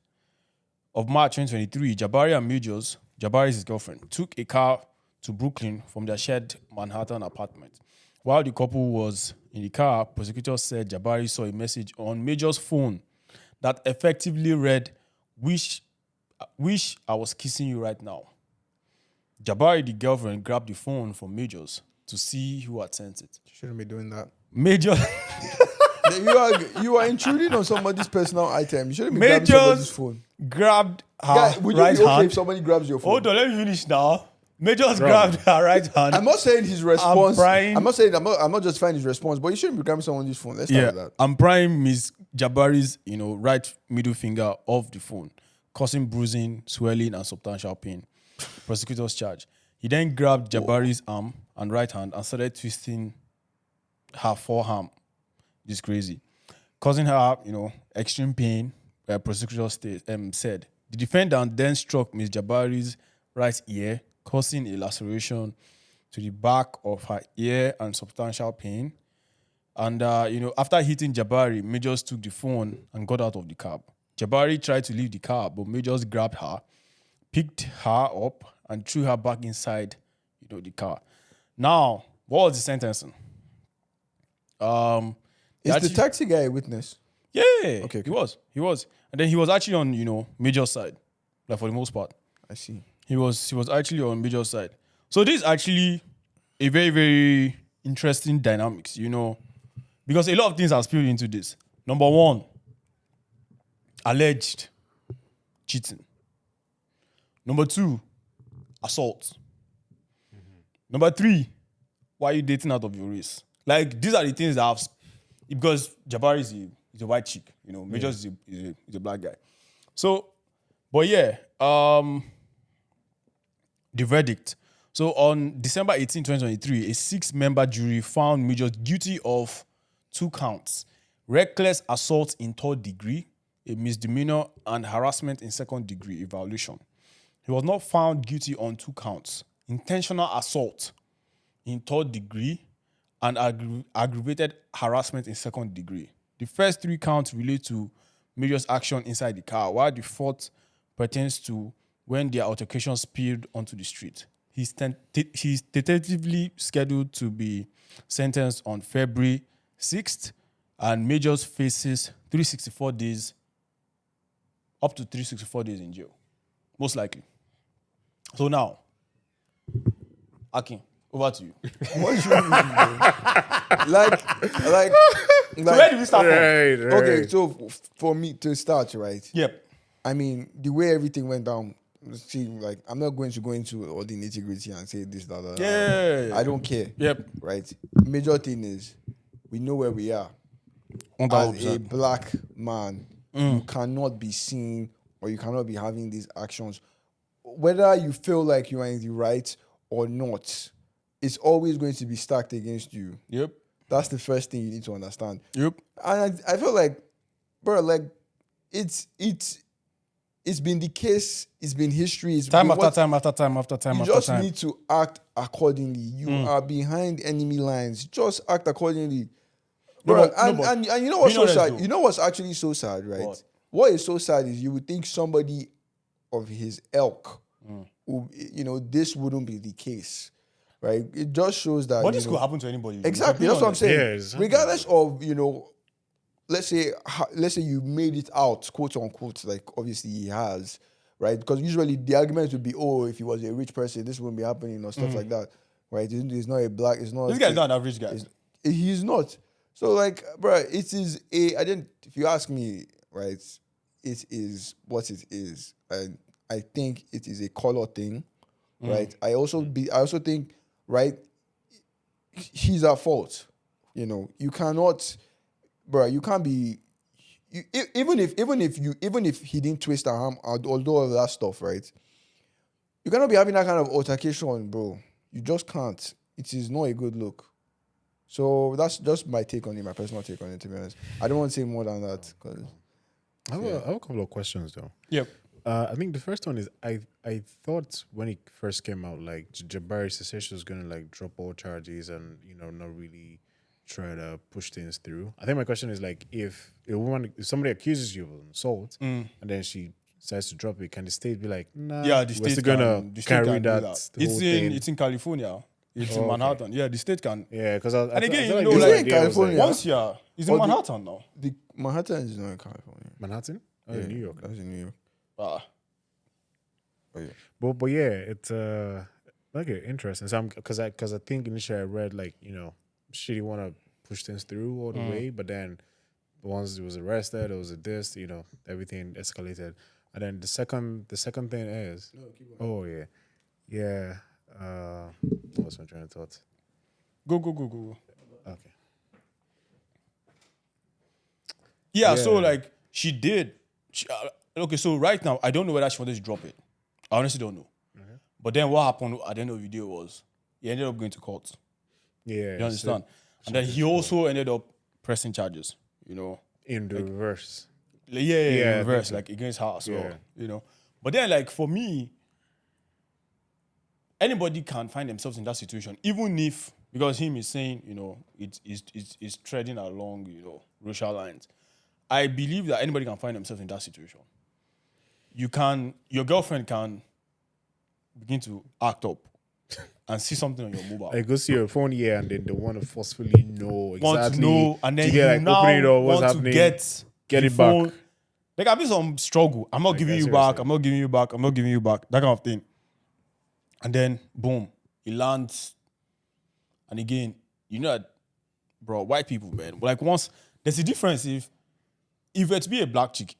of March 2023, Jabari and Majors, Jabari is his girlfriend, took a car to Brooklyn from their shared Manhattan apartment. While the couple was in the car, prosecutors said Jabari saw a message on Major's phone that effectively read, wish I was kissing you right now. Jabari, the girlfriend, grabbed the phone from Majors to see who had sent it. Shouldn't be doing that. Major... You are intruding on somebody's personal item. You shouldn't be grabbing somebody's phone. Grabbed her Guy, would you right be okay hand. if somebody grabs your phone? Hold on, let me finish now. Majors grabbed her right hand. I'm not saying his response. prying- I'm not saying I'm not justifying his response, but you shouldn't be grabbing someone's phone. Let's start with that. I'm prying Miss Jabari's, right middle finger off the phone, causing bruising, swelling, and substantial pain. Prosecutors charge. He then grabbed Jabari's arm and right hand and started twisting her forearm. This is crazy, causing her, extreme pain. Prosecutors said the defendant then struck Miss Jabari's right ear, causing a laceration to the back of her ear and substantial pain. And, after hitting Jabari, Majors took the phone and got out of the cab. Jabari tried to leave the car, but Majors grabbed her, picked her up, and threw her back inside, the car. Now, what was the sentencing? Is the taxi guy a witness? Yeah, Okay. He was. And then he was actually on, Major's side, like for the most part. I see. He was actually on Major's side. So this is actually a very, very interesting dynamics, because a lot of things are spilled into this. Number one, alleged cheating. Number two, assault. Number three, why are you dating out of your race? Like, these are the things that have... Because Jabari is a white chick, Majors is a black guy. So, but yeah, the verdict. So on December 18, 2023, a 6-member jury found Majors guilty of 2 counts: reckless assault in 3rd degree, a misdemeanor, and harassment in 2nd degree, a violation. He was not found guilty on 2 counts: intentional assault in 3rd degree and aggravated harassment in 2nd degree. The first 3 counts relate to Major's action inside the car, while the 4th pertains to when their altercation spilled onto the street. He's tentatively scheduled to be sentenced on February 6th, and Majors faces 364 days, up to 364 days in jail, most likely. So now, Akin, over to you. What should we do? Like, So where do we start from? Right. okay, so for me to start, right? Yep. I mean, the way everything went down, see, like, I'm not going to go into all the nitty gritty and say this, that. Yeah. I don't care. Yep. Right? Major thing is, we know where we are. As 100%. a black man, you cannot be seen or you cannot be having these actions. Whether you feel like you are in the right or not, it's always going to be stacked against you. Yep. That's the first thing you need to understand. Yep. And I feel like, bro, like, it's been the case, it's been history. It's Time been after time after time after time you after just time. need to act accordingly. You are behind enemy lines. Just act accordingly. No, Bro, but- and you know what's being so honest sad? though. You know what's actually so sad, right? What? What is so sad is you would think somebody of his ilk, this wouldn't be the case, right? It just shows that. But this could happen to anybody. Exactly. That's what I'm saying. Yeah, exactly. Regardless of, let's say you made it out, quote unquote, like obviously he has, right? Because usually the argument would be, oh, if he was a rich person, this wouldn't be happening or stuff like that, right? He's not a black, it's not. This guy's not an average guy. He's not. So like, bro, it is if you ask me, right, it is what it is. And I think it is a color thing, right? I also think, right, he's at fault. You cannot, bro, you can't be even if he didn't twist her arm, although all of that stuff, right? You cannot be having that kind of altercation, bro. You just can't. It is not a good look. So that's just my take on it, my personal take on it, to be honest. I don't want to say more than that. I have a couple of questions though. Yep. I think the first one is I thought when it first came out, like Jabari said she was gonna like drop all charges and not really try to push things through. I think my question is like, if somebody accuses you of an assault and then she decides to drop it, can the state be like, nah, Yeah, the we're state still gonna the state carry can do that, that. the whole thing? It's in California. It's in okay. Manhattan. Yeah, the state can. Yeah, because And again, I you know, the like- whole Is it in idea was, California? Once it's in Or the- Manhattan now. The Manhattan is not in California. Manhattan? Oh, Yeah, New York. That's in New York. Ah. Oh, yeah. But yeah, it's okay, interesting. So because I think initially I read like, you know, she didn't want to push things through all the way, but then once he was arrested, it was a this, you know, everything escalated. And then the second thing is, oh yeah, what was my train of thought? Go. Okay, Yeah, so Yeah. like she did. Okay, so right now I don't know whether she wanted to drop it. I honestly don't know. But then what happened at the end of the video was he ended up going to court. yeah, You understand? And then he also ended up pressing charges. You know, in the reverse. like, yeah, Yeah, in reverse, definitely. like against her as well. Yeah. You know, but then like for me, anybody can find themselves in that situation, even if because him is saying, you know, it's treading along, you know, racial lines. I believe that anybody can find themselves in that situation. Your girlfriend can begin to act up and see something on your mobile. I go see your phone here, and then they want to forcefully know exactly. Want to know, and then to get, you like, now open it up, what's want happening, to get get the it back. There can be some struggle. I'm not giving you seriously. back. I'm not giving you back. I'm not giving you back. That kind of thing. And then boom, he lands. And again, you know that, bro, white people, man. Like once there's a difference if you were to be a black chick,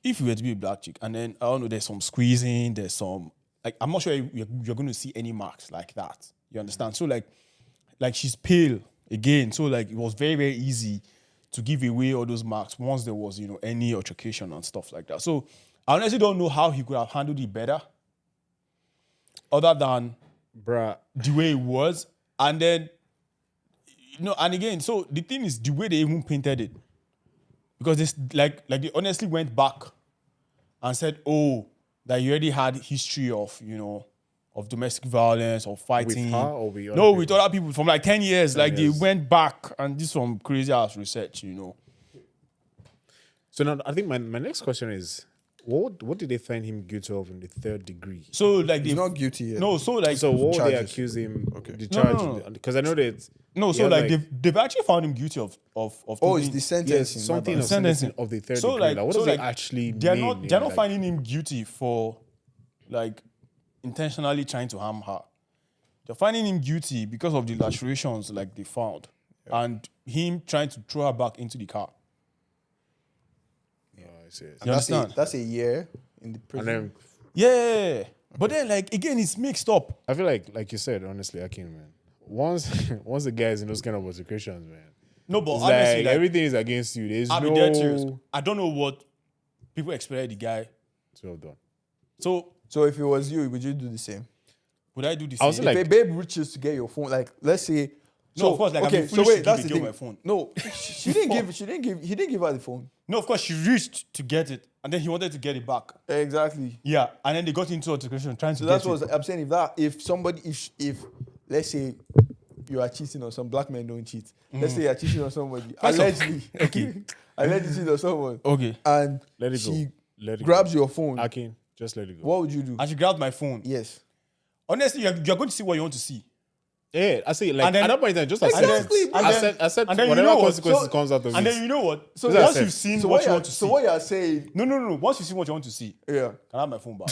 and then I don't know, there's some squeezing, there's some like I'm not sure you're going to see any marks like that. You understand? So like she's pale again. So like it was very, very easy to give away all those marks once there was, you know, any altercation and stuff like that. So I honestly don't know how he could have handled it better, other than Bruh, the way it was. And then, you know, and again, so the thing is the way they even painted it. Because this like they honestly went back and said, oh, that you already had history of, you know, of domestic violence or fighting. with her or with other No, people? with other people from like 10 years. Like years. they went back and did some crazy ass research, you know. So now I think my next question is, what did they find him guilty of in the 3rd degree? So like He's they not guilty yet. no, so like So what would they charges. accuse him? Okay. The No, charge, no, no. because I know that no, he so has, like they've actually found him guilty of Oh, it's taking- the yes, sentencing. my something bad. of Sentencing. sentencing of the 3rd So degree. like Like, what so does like it actually they're mean? not they're not Like, finding him guilty for like intentionally trying to harm her. They're finding him guilty because of the lacerations like they found and him trying to throw her back into the car. oh, I see. And You understand? That's a year in the And prison. then Yeah. But then like again it's mixed up. I feel like you said, honestly, Akin, man. Once the guys in those kind of altercations, man, No, but it's honestly, like everything is against you. There's I'll no be dead serious. I don't know what people expected the guy. It's well done. So if it was you, would you do the same? would I do the I was same? like- If a babe reaches to get your phone, like let's say, No, of course, like, I'd be okay, so foolish to wait, give that's a the girl thing. my phone. No, he didn't give her the phone. No, of course she reached to get it and then he wanted to get it back. Exactly. Yeah, and then they got into altercation trying to So get that's it. what I'm saying. If let's say you are cheating on some black men don't cheat. Let's say you're cheating on somebody First of- allegedly. Okay. Allegedly cheating on someone, Okay. and Let it she go. Let it grabs go. your phone. Akin, just let it go. What would you do? And she grabbed my phone. Yes. Honestly, you're going to see what you want to see. Yeah, I see. Like And then- at that point in time, just like Exactly, sentence. bro. I said and then you whatever know what? consequences So- comes out of And this. then you know what? So that's once it. you've seen So what you want to see. So what you're saying? No. Once you see what you want to see, Yeah. can I have my phone back?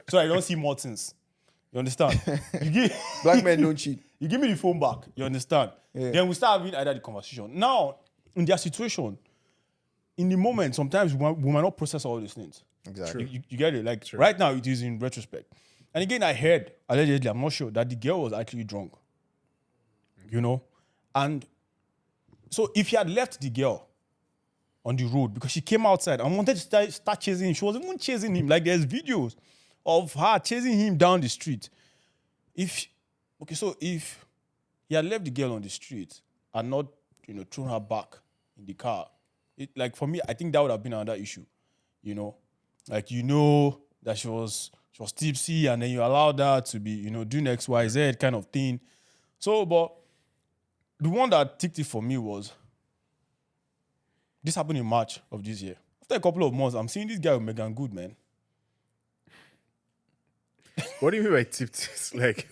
So I don't see more things. You understand? You give, Black men don't cheat. you give me the phone back. You understand? Yeah. Then we start having either the conversation. Now, in their situation, in the moment, sometimes we might not process all these things. Exactly. You get it? Like right now, it is in retrospect. And again, I heard, allegedly, I'm not sure, that the girl was actually drunk. You know? And so if he had left the girl on the road because she came outside and wanted to start chasing him, she was even chasing him. Like there's videos of her chasing him down the street. If he had left the girl on the street and not, you know, thrown her back in the car, like for me, I think that would have been another issue. You know, like you know that she was tipsy and then you allowed her to be, you know, doing XYZ kind of thing. So, but the one that ticked it for me was This happened in March of this year. After a couple of months, I'm seeing this guy with Megan Good, man. What do you mean by tipped? Like,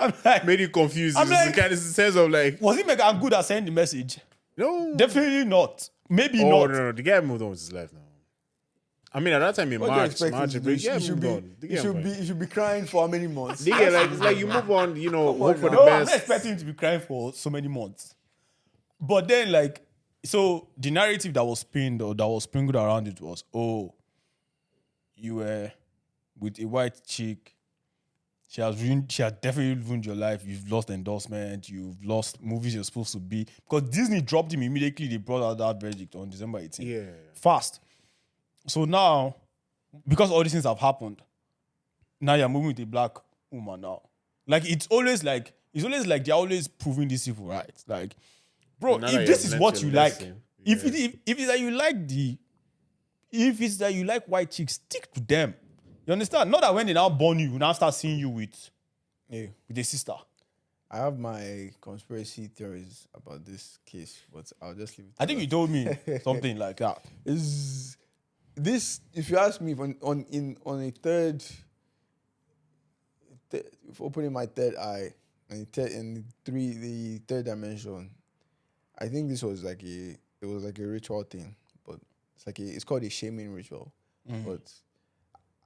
I'm like, made you confused. I'm It's like- the kind of sense of like, was it Megan Good that sent the message? no. Definitely not. Maybe Oh, not. no. The guy moved on with his life now. I mean, at that time in What do you March, expect him to do? yeah, You should moved be, on. The you guy should moved be, on. you should be crying for how many months? Nigga, it's like you move on, hope for the No, I'm not best. expecting him to be crying for so many months. But then, like, so the narrative that was pinned or that was sprinkled around it was, oh, you were with a white chick. She has definitely ruined your life. You've lost endorsement. You've lost movies you're supposed to be. Because Disney dropped him immediately. They brought out that verdict on December 18th. Yeah. Fast. So now, because all these things have happened, now you're moving with a black woman now. Like, it's always like they're always proving these people right. Like, bro, Now that if this you've is learnt what your you like, lesson, if yeah. it's that you like if it's that you like white chicks, stick to them. You understand? Not that when they now born you, now start seeing you with a sister. I have my conspiracy theories about this case, but I'll just leave it. I think you told me something like that. Is this, if you ask me, on a third, opening my third eye, and the third dimension, I think this was like it was like a ritual thing, but it's called a shaming ritual,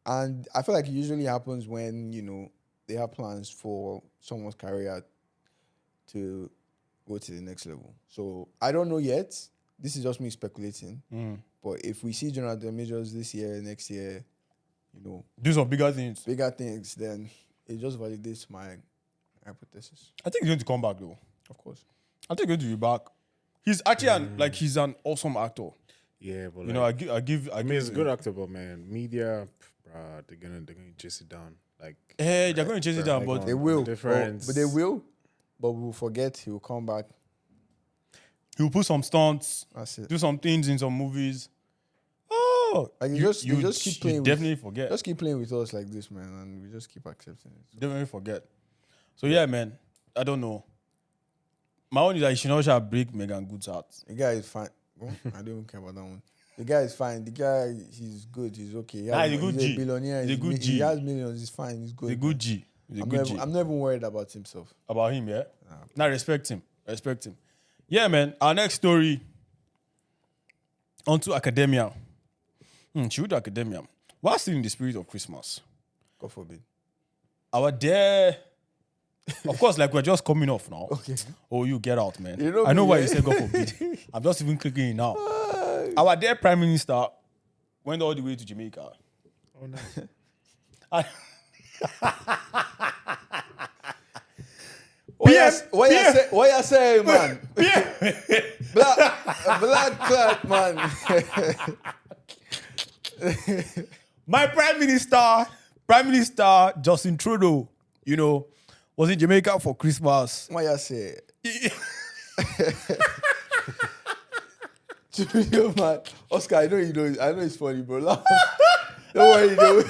and I feel like it usually happens when they have plans for someone's career to go to the next level. So I don't know yet. This is just me speculating. But if we see Jonathan Majors this year, next year, Do some bigger things. then it just validates my hypothesis. I think he's going to come back though. Of course. I think he's going to be back. He's actually he's an awesome actor. Yeah, but I give. I mean, he's a good actor, but man, media, they're gonna chase it down. Like, Hey, they're going to chase it down, but They will. Difference. But they will. But we'll forget. He will come back. he'll put some stunts, That's it. do some things in some movies. Oh, Like you just keep playing. Definitely forget. Just keep playing with us like this, man, and we just keep accepting it. Definitely forget. So yeah, man. I don't know. My own is that you should not try to break Megan Good's heart. The guy is fine. Oh, I don't even care about that one. The guy is fine. The guy, he's good. He's okay. He's a good G. a billionaire. He's a good G. He has millions. He's fine. He's good. He's a good G. He's a good G. I'm not even worried about himself. About him, yeah? Now respect him. Respect him. Yeah, man. Our next story. Onto academia. Shoot academia. We're still in the spirit of Christmas. God forbid. Our dear, of course, like we're just coming off now. Okay. Oh, you get out, man. You know I know me, why yeah? you said God forbid. I'm just even clicking it now. Our dear Prime Minister went all the way to Jamaica. oh no, And- What you say, man? Black clock, man. My Prime Minister Justin Trudeau, was in Jamaica for Christmas. What you say? Yo, man. Oscar, I know it's funny, bro. Laugh. Don't worry,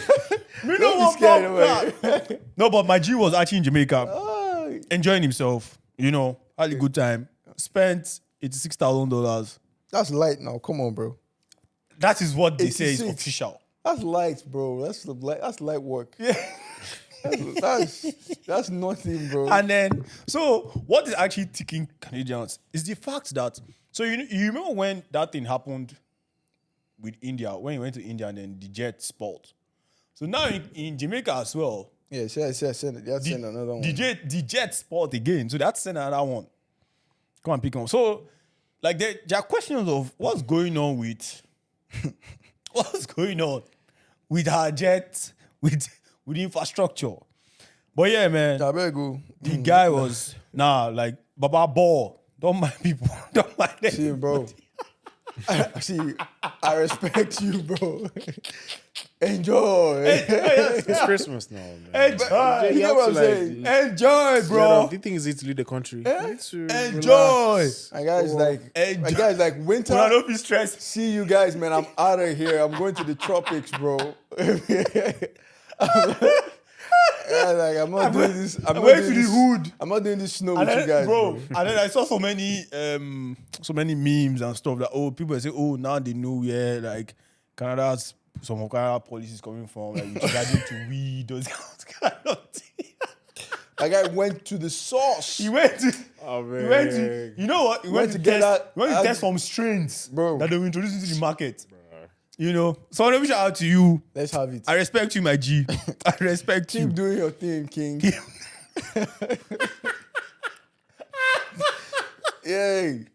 Me don't be scared. Don't worry. No, but my G was actually in Jamaica, enjoying himself. Had a good time. Spent $86,000. That's light now. Come on, bro. That is what they say is 86. official. That's light, bro. That's light work. Yeah. That's nothing, bro. And then, so what is actually ticking Canadians is the fact that, so you remember when that thing happened with India, when you went to India and then the jet spot. So now in Jamaica as well, Yeah, send another one. the jet spot again. So that's send another one. Come and pick one. So, like, there are questions of what's going on with our jet, with infrastructure. But yeah, man, I better go. the guy was like Baba Ball. Don't mind people. Don't mind them. See, bro. I respect you, bro. Enjoy. it's Christmas now, man. Enjoy. You know what I'm saying? Enjoy, bro. Do you think it's Italy, the country? You need to Enjoy. relax. My guy's like, winter. Well, don't be stressed. See you guys, man. I'm out of here. I'm going to the tropics, bro. Yeah, like I'm not doing this. I went to the hood. I'm not doing this snow And with then, you guys, bro, bro. and then I saw so many memes and stuff that people say, now they know where like Canada's some of Canada policies coming from, like regarding to weed, those kind of things. That guy went to the source. He went to Oh man. he went to you know what? He went to get test that- he went to test some strains Bro. that they were introducing to the market. You know. So let me shout out to you. Let's have it. I respect you, my G. I respect you. Keep doing your thing, King. Yay.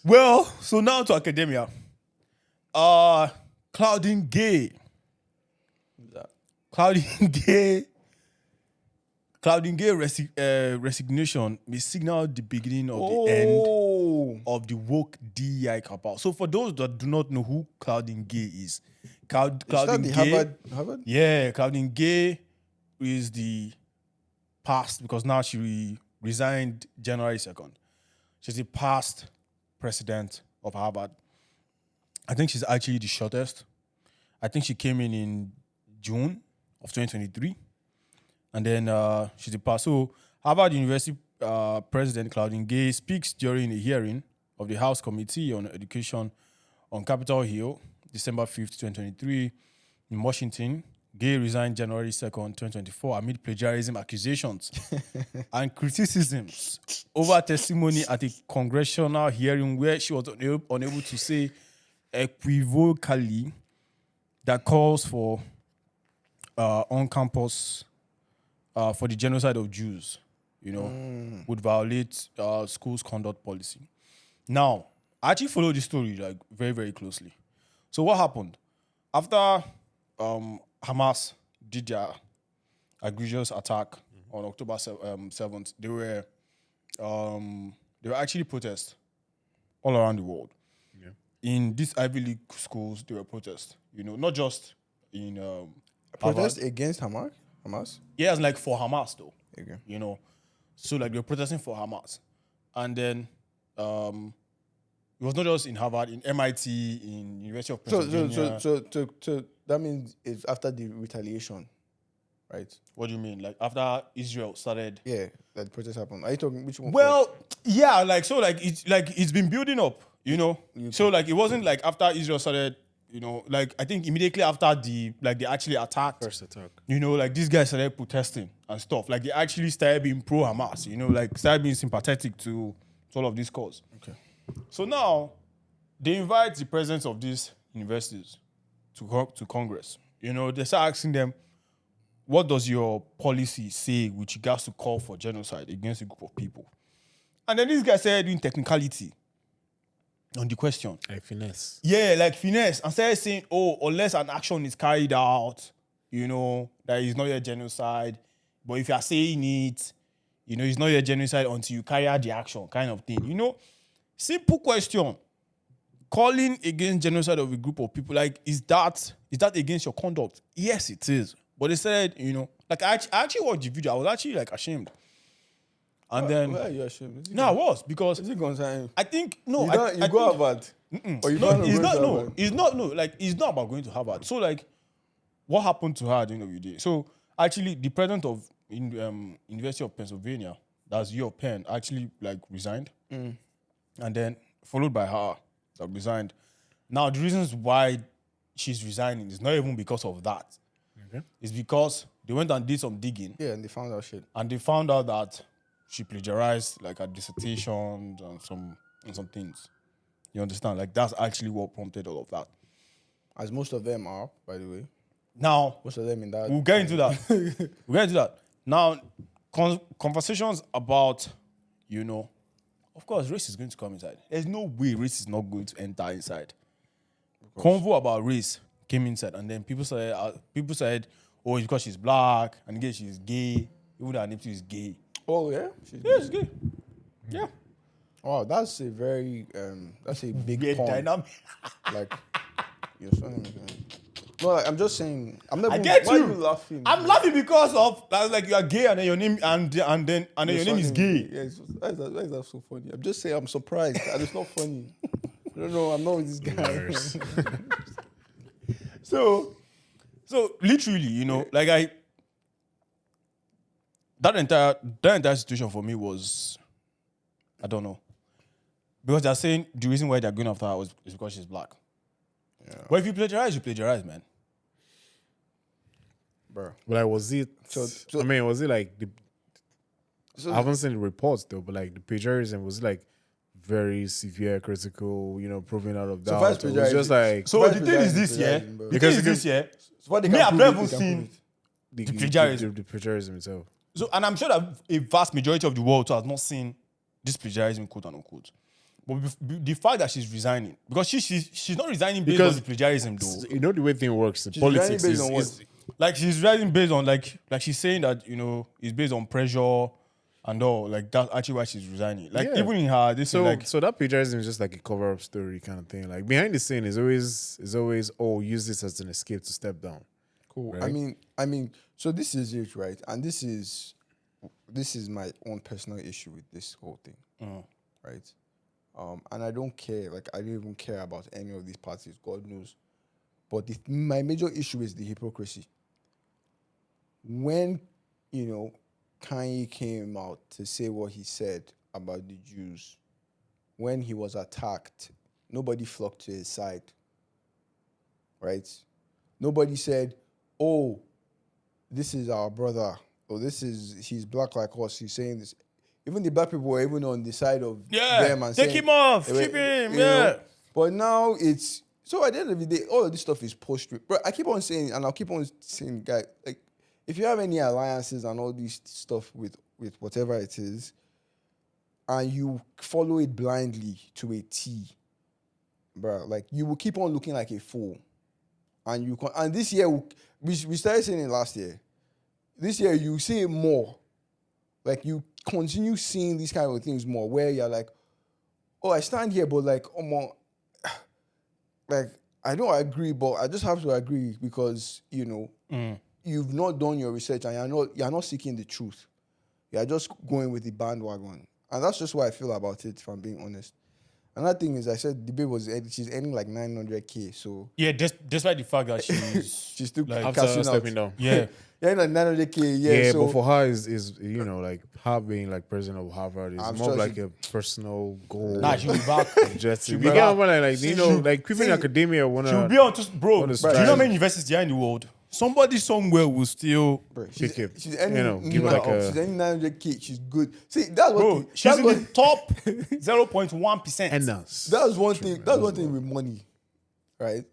Well, so now to academia. Clouding Gay. Clouding Gay resignation may signal the beginning of the end of the woke DEI cabal. So for those that do not know who Clouding Gay is, Clouding Gay, Harvard? yeah, Clouding Gay is the past because now she resigned January 2nd. She's the past president of Harvard. I think she's actually the shortest. I think she came in June of 2023. And then she's the past. So Harvard University President Claudine Gay speaks during a hearing of the House Committee on Education on Capitol Hill, December 5th, 2023, in Washington. Gay resigned January 2nd, 2024, amid plagiarism accusations and criticisms over testimony at a congressional hearing where she was unable to say equivocally that calls for on-campus for the genocide of Jews, would violate school's conduct policy. Now, I actually followed this story like very, very closely. So what happened? After Hamas did their egregious attack on October 7th, there were actually protests all around the world. Yeah. In these Ivy League schools, there were protests. Not just in Protest Harvard. against Hamas? Yeah, it's like for Hamas though. Okay. So like they're protesting for Hamas, and then it was not just in Harvard, in MIT, in University of Pennsylvania. So that means it's after the retaliation, right? What do you mean? Like after Israel started? Yeah, that the protest happened. Are you talking which one? Well, yeah, it's been building up, So like it wasn't like after Israel started, like I think immediately after they actually attacked. First attack. Like these guys started protesting and stuff. Like they actually started being pro Hamas, like started being sympathetic to all of these cause. Okay. So now they invite the presidents of these universities to Congress. They start asking them, what does your policy say with regards to call for genocide against a group of people? And then these guys started doing technicality on the question. Like finesse. Yeah, like finesse. And started saying, unless an action is carried out, that is not yet genocide. But if you are saying it, it's not yet genocide until you carry out the action, kind of thing. Simple question. Calling against genocide of a group of people, like, is that against your conduct? Yes, it is. But they said, like I actually watched the video. I was actually like ashamed. And then Why are you ashamed? no, I was because Is it concern? I think no. You I go think- Harvard. Or you No, plan on it's going not. to No, Harvard? it's not. No, like it's not about going to Harvard. So like, what happened to her at the end of the day? So actually, the president of University of Pennsylvania, that's U of Penn, actually like resigned, and then followed by her that resigned. Now the reasons why she's resigning is not even because of that. Okay. It's because they went and did some digging, Yeah, and they found out shit. and they found out that she plagiarized like her dissertations and some things. You understand? Like that's actually what prompted all of that. As most of them are, by the way. Now Most of them in that. we'll get into that. Now, conversations about, of course, race is going to come inside. There's no way race is not going to enter inside. Convo about race came inside, and then people said, oh, it's because she's black, and again she's gay. Even though her name too is gay. Oh, yeah? Yeah, she's gay. Yeah. Wow, that's a very, that's a big Weird point. dynamic. Like, your son is no, like, I'm just saying. I'm never. I get why you. Are you laughing? I'm laughing because of like you are gay and then your name and then your name is gay. Yeah, why is that so funny? I'm just saying I'm surprised and it's not funny. I don't know. I'm not with this guy. Worse. So literally, like that entire situation for me was, I don't know, because they're saying the reason why they're going after her is because she's black. Yeah. But if you plagiarize, man. Bro. But like, was it? So- I mean, was it like the? So I haven't seen the reports though, but like the plagiarism was it like very severe, critical, proving out of doubt. far as It was plagiarism- just like So First the thing is plagiarism, this, yeah. plagiarism, bro. The Because thing is you this, yeah. so what they Me, can I've prove, never they can seen- prove it. the plagiarism. the plagiarism itself. So, and I'm sure that a vast majority of the world too has not seen this plagiarism, quote unquote. But the fact that she's resigning, because she's not resigning based Because- on the plagiarism, though. You know the way thing works. The She's politics resigning based on what? is Like she's resigning based on like she's saying that it's based on pressure and all. Like that's actually why she's resigning. Like Yeah. even in her, this so is like so that plagiarism is just like a cover up story kind of thing. Like behind the scene is always use this as an escape to step down. Cool. Right? I mean, so this is it, right? And this is my own personal issue with this whole thing, right? And I don't care. Like I don't even care about any of these parties. God knows. But my major issue is the hypocrisy. When Kanye came out to say what he said about the Jews, when he was attacked, nobody flocked to his side, right? Nobody said, "Oh, this is our brother," or he's black like us. He's saying this. Even the black people were even on the side of them and take saying, him off, they were- keep him, you yeah. know. But now it's so at the end of the day, all of this stuff is post. But I keep on saying, and I'll keep on saying, guys, like if you have any alliances and all this stuff with whatever it is, and you follow it blindly to a T, bro, like you will keep on looking like a fool. And this year we started saying it last year. This year you see it more. Like you continue seeing these kind of things more, where you're like, oh, I stand here, but like, like I don't agree, but I just have to agree because you've not done your research and you're not seeking the truth. You're just going with the bandwagon, and that's just what I feel about it. If I'm being honest. Another thing is, I said the babe she's earning like 900K, so yeah, despite the fact that she's she's still like after cashing stepping out. down. yeah. Yeah, like 900K, Yeah, so but for her is like her being like president of Harvard is I'm more sure like she- a personal goal. Nah, she'll be back. Objective. She'll You be get back. what I'm like See, like people in see, academia wanna She'll be on to bro. What Do is you know how that? many universities there are in the world? Somebody somewhere will still. bro, pick it. she's earning, Give her like a she's earning 900K. She's good. See, that's what Bro, she's that's in what, the top 0.1%. and us. that's one thing. That's one thing with money, right?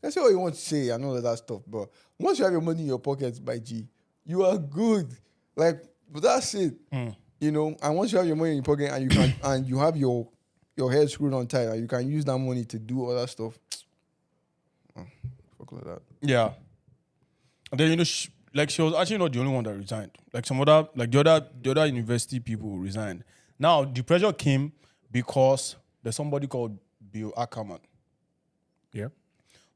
That's what you want to say and all of that stuff. But once you have your money in your pockets, by G, you are good. Like, but that's it. And once you have your money in your pocket and you can and you have your head screwed on tight and you can use that money to do all that stuff. Fuck like that. Yeah. And then she was actually not the only one that resigned. Like some other, like the other university people resigned. Now the pressure came because there's somebody called Bill Ackerman. Yeah.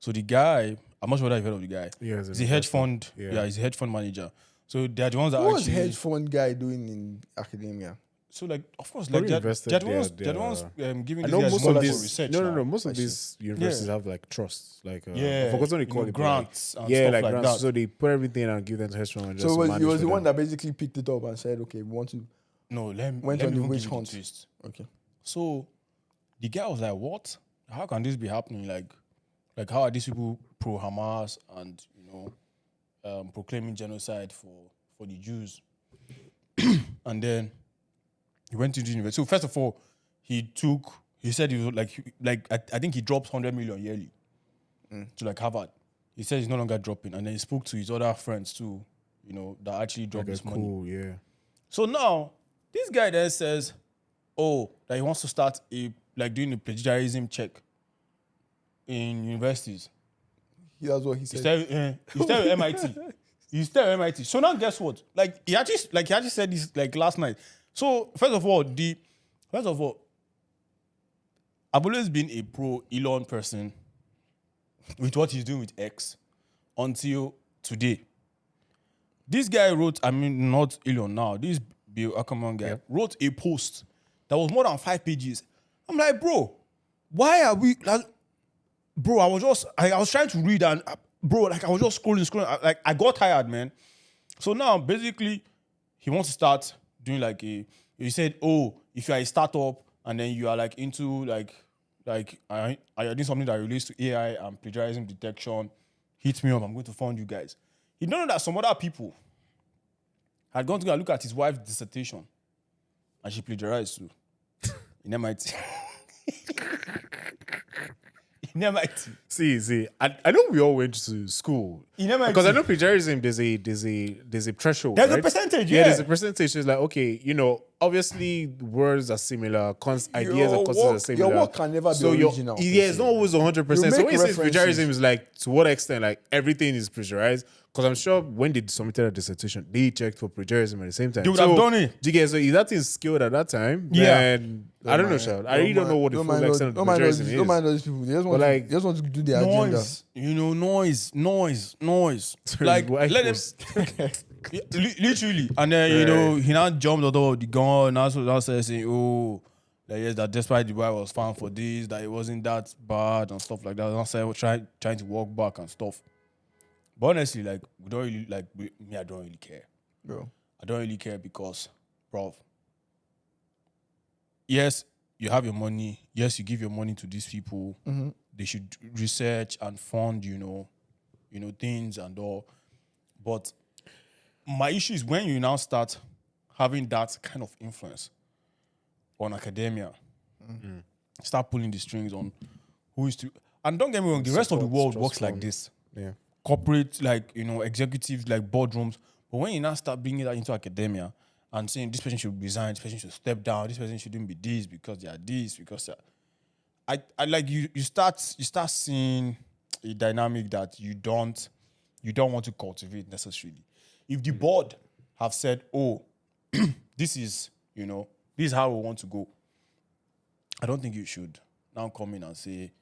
So the guy, I'm not sure whether you've heard of the guy. Yeah, He's a hedge fund. Yeah. He's a hedge fund manager. So they're the ones that What was actually. hedge fund guy doing in academia? So like, of course, Probably like they're invested the ones, their- they're the ones giving I these know guys most money of for these research. no, now. most of I see. these universities Yeah. have like trusts, like Yeah, I forgot what they call it, but, like, grants and yeah, stuff like like grants. that. So they put everything and give them to hedge fund and So just he manage was for the one them. that basically picked it up and said, "Okay, we want to." No, let me Went on the even witch give you hunt. the twist. Okay. So the guy was like, "What? How can this be happening? Like how are these people pro Hamas and proclaiming genocide for the Jews?" And then he went to the university. So first of all, he said he was I think he drops 100 million yearly to like Harvard. He said he's no longer dropping, and then he spoke to his other friends too, that actually dropped Okay, this money. cool, yeah. So now, this guy then says, that he wants to start doing a plagiarism check in universities. That's what he said. He's still MIT. He's still MIT. So now guess what? He actually said this last night. So first of all, I've always been a pro Elon person with what he's doing with X until today. This guy wrote, not Elon now, this Bill Ackerman guy wrote a post that was more than 5 pages. I'm like, bro, why are we bro, I was trying to read and bro, I was just scrolling. I got tired, man. So now basically he wants to start doing like he said, oh, if you are a startup and then you are like into I doing something that relates to AI and plagiarism detection, hit me up, I'm going to fund you guys. He didn't know that some other people had gone to go and look at his wife's dissertation and she plagiarized too in MIT. In MIT. See, I know we all went to school. In MIT. Because I know plagiarism, there's a threshold. There's a right? percentage, Yeah, yeah. there's a percentage. It's like, okay, obviously words are similar, ideas and concepts are similar. Your work can never be original. Yeah, it's not always 100%. You So make when you say references. plagiarism is like, to what extent, like everything is plagiarized? Because I'm sure when they submitted a dissertation, they checked for plagiarism at the same time. They would have done it. Do you get, so if that is skilled at that time, Yeah. then I don't know, Shad. I really don't know what the full extent of plagiarism is. Don't mind those people. They just want to do their agenda. Noise. Noise. Like, White let them... post. Yeah, literally. And then, he now jumped on top of the gun and also started saying, oh, that yes, that despite the wife was found for this, that it wasn't that bad and stuff like that. And I said, trying to walk back and stuff. But honestly, like, we don't really, like, me, I don't really care. Bro. I don't really care because, bro, yes, you have your money. Yes, you give your money to these people. Mm-hmm. They should research and fund, things and all. But my issue is when you now start having that kind of influence on academia, start pulling the strings on who is to... And don't get me wrong, the rest of the world works like this. Yeah. Corporate, executives, like boardrooms. But when you now start bringing that into academia and saying this person should resign, this person should step down, this person shouldn't be this because they are this, because they are... I like you start seeing a dynamic that you don't want to cultivate necessarily. If the board have said, oh, this is how we want to go, I don't think you should now come in and say,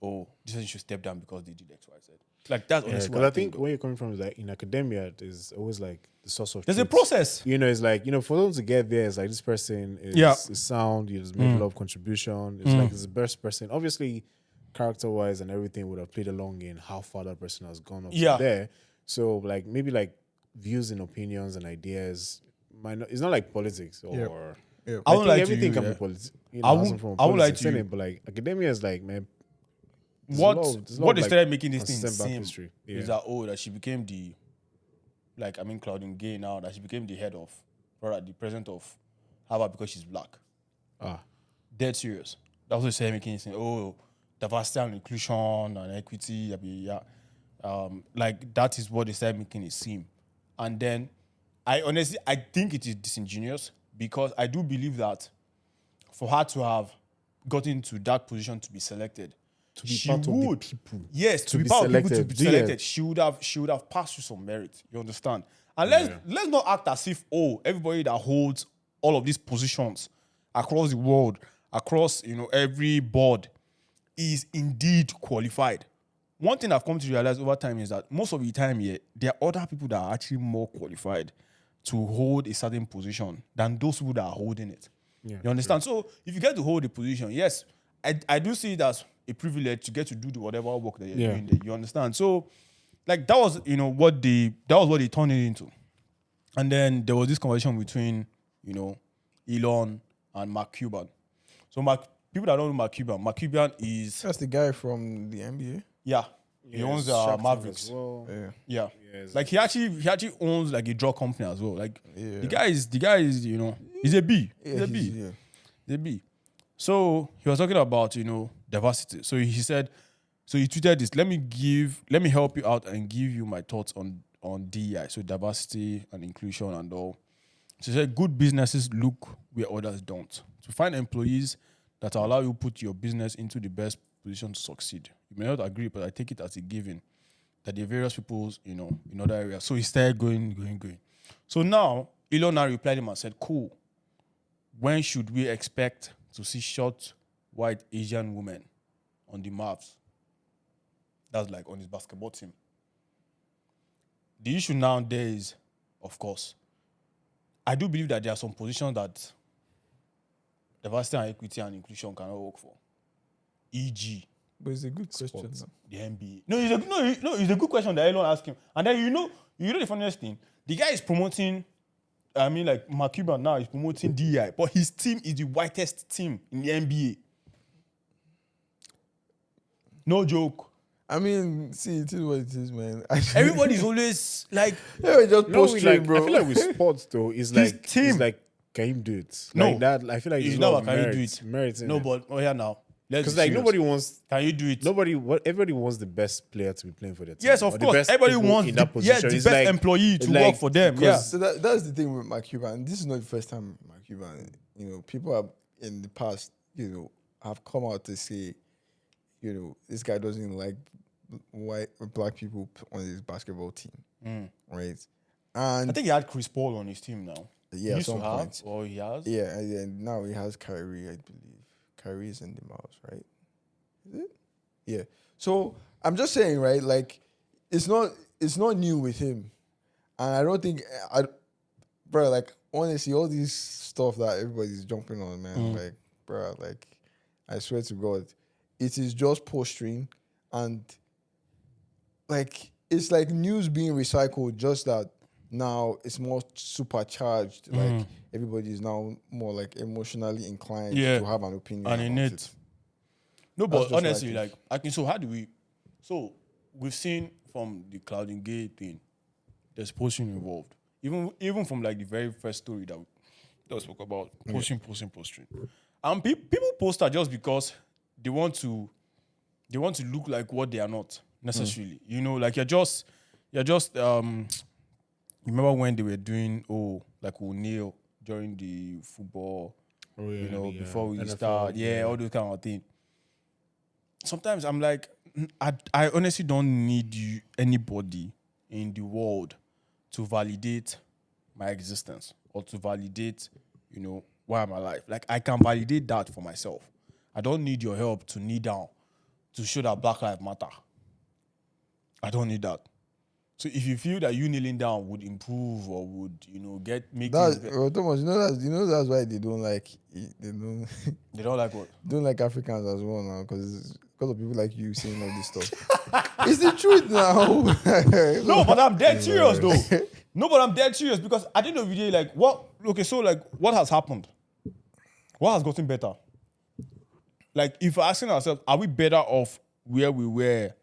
oh, this person should step down because they did X, Y, Z. Like, that's honestly Because what I think where you're coming from is like in academia, there's always like the source of there's a truth. process. It's like, for them to get there, it's like this person is, Yeah. is sound, he's made a lot of contribution. It's like, it's the best person. Obviously, character-wise and everything would have played along in how far that person has gone up Yeah. to there. So, like, maybe like views and opinions and ideas might not, it's not like politics or... Yeah. I I would think like everything to, can yeah. be politics. I would like to, but like academia is like, man, there's what a lot of, they started making this thing consistent back seem history. Yeah. is that she became the, Claudine Gay now, that she became the head of, or the president of Harvard because she's black. Dead serious. That's what they started making it seem, diversity and inclusion and equity, that is what they started making it seem. And then, I think it is disingenuous because I do believe that for her to have gotten to that position to be selected, To be part of the people. Yes, to To be be part of people to selected. be Yeah. selected, she would have passed through some merit. You understand? And let's not act as if everybody that holds all of these positions across the world, across every board, is indeed qualified. One thing I've come to realize over time is that most of the time, there are other people that are actually more qualified to hold a certain position than those people that are holding it. Yeah, You understand? So if you get to hold a position, yes, I do see it as a privilege to get to do whatever work that you're doing there. You understand? So, like, that was what they turned it into. And then there was this conversation between Elon and Mark Cuban. So people that don't know Mark Cuban is That's the guy from the NBA. he owns Shark Tank Mavericks. as well. Yeah. Yeah. Yes. Like he actually owns like a drug company as well. Like Yeah. the guy is he's a B. Yeah, He's a B. yeah. He's a B. So he was talking about diversity. So he said, so he tweeted this, let me help you out and give you my thoughts on DEI, so diversity and inclusion and all. So he said good businesses look where others don't. To find employees that allow you put your business into the best position to succeed. You may not agree, but I take it as a given that there are various people, in other areas. So he started going. So now, Elon now replied him and said, cool. When should we expect to see short, white Asian women on the Mavs? That's like on his basketball team. The issue now there is, of course, I do believe that there are some positions that diversity and equity and inclusion cannot work for. E.g., But it's a good question. sports, though. the NBA. It's a good question that Elon asked him. And then you know the funniest thing, the guy is promoting I mean, like Mark Cuban now is promoting DI, but his team is the whitest team in the NBA. No joke. I mean, see, it is what it is, man. Everybody's always like, Everybody just No, post straight, like, bro. I feel like with sports though, it's His like team. it's like, can you do it? No. Like that. I feel like It's it's not not about can you do it. Merit. no, but yeah, now let's because be like serious. nobody wants. Can you do it? Everybody wants the best player to be playing for their team. Yes, or of the course. best Everybody people wants in that the position. best It's like- employee to like, work for them. Yeah. because- So that's the thing with Mark Cuban. This is not the first time Mark Cuban. People have in the past, have come out to say, this guy doesn't like white or black people on his basketball team, right? And I think he had Chris Paul on his team now. yeah, He at used some to have, point, or he has. yeah, and then now he has Kyrie, I believe. Kyrie's in the mouse, right? Is it? Yeah. So I'm just saying, right? Like, it's not new with him, and I don't think bro. Like, honestly, all this stuff that everybody's jumping on, man. Like, bro, like, I swear to God, it is just posturing, and like, it's like news being recycled. Just that now it's more supercharged. Like, everybody is now more like emotionally inclined Yeah. to have an opinion. And in about it. No, but just what I honestly, think. so how do we? So we've seen from the Clouding Gate thing, there's posting involved. Even from like the very first story that we spoke about, posting. And people post that just because they want to look like what they are not necessarily. Like you're just remember when they were doing like O'Neal during the football, Oh, yeah, before we NFL, start, all those kind of things. Sometimes I'm like, I honestly don't need anybody in the world to validate my existence or to validate, why I'm alive. Like, I can validate that for myself. I don't need your help to kneel down to show that Black Lives Matter. I don't need that. So if you feel that you kneeling down would improve or would, make That, things Thomas, that's why they don't like they don't like what? don't like Africans as well now, because of people like you saying all this stuff. It's the truth now. No, but I'm dead serious though. No, but I'm dead serious because at the end of the day, like what? Okay, so like what has happened? What has gotten better? Like if we're asking ourselves, are we better off where we were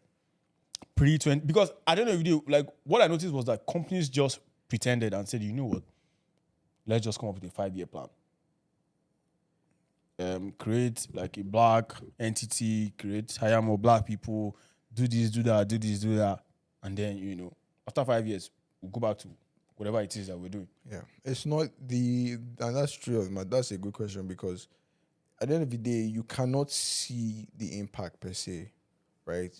pre-20? Because at the end of the day, like what I noticed was that companies just pretended and said, you know what? Let's just come up with a 5-year plan. Create like a black entity, hire more black people, do this, do that. And then, after 5 years, we'll go back to whatever it is that we're doing. Yeah, it's not and that's true. That's a good question, because at the end of the day, you cannot see the impact per se, right?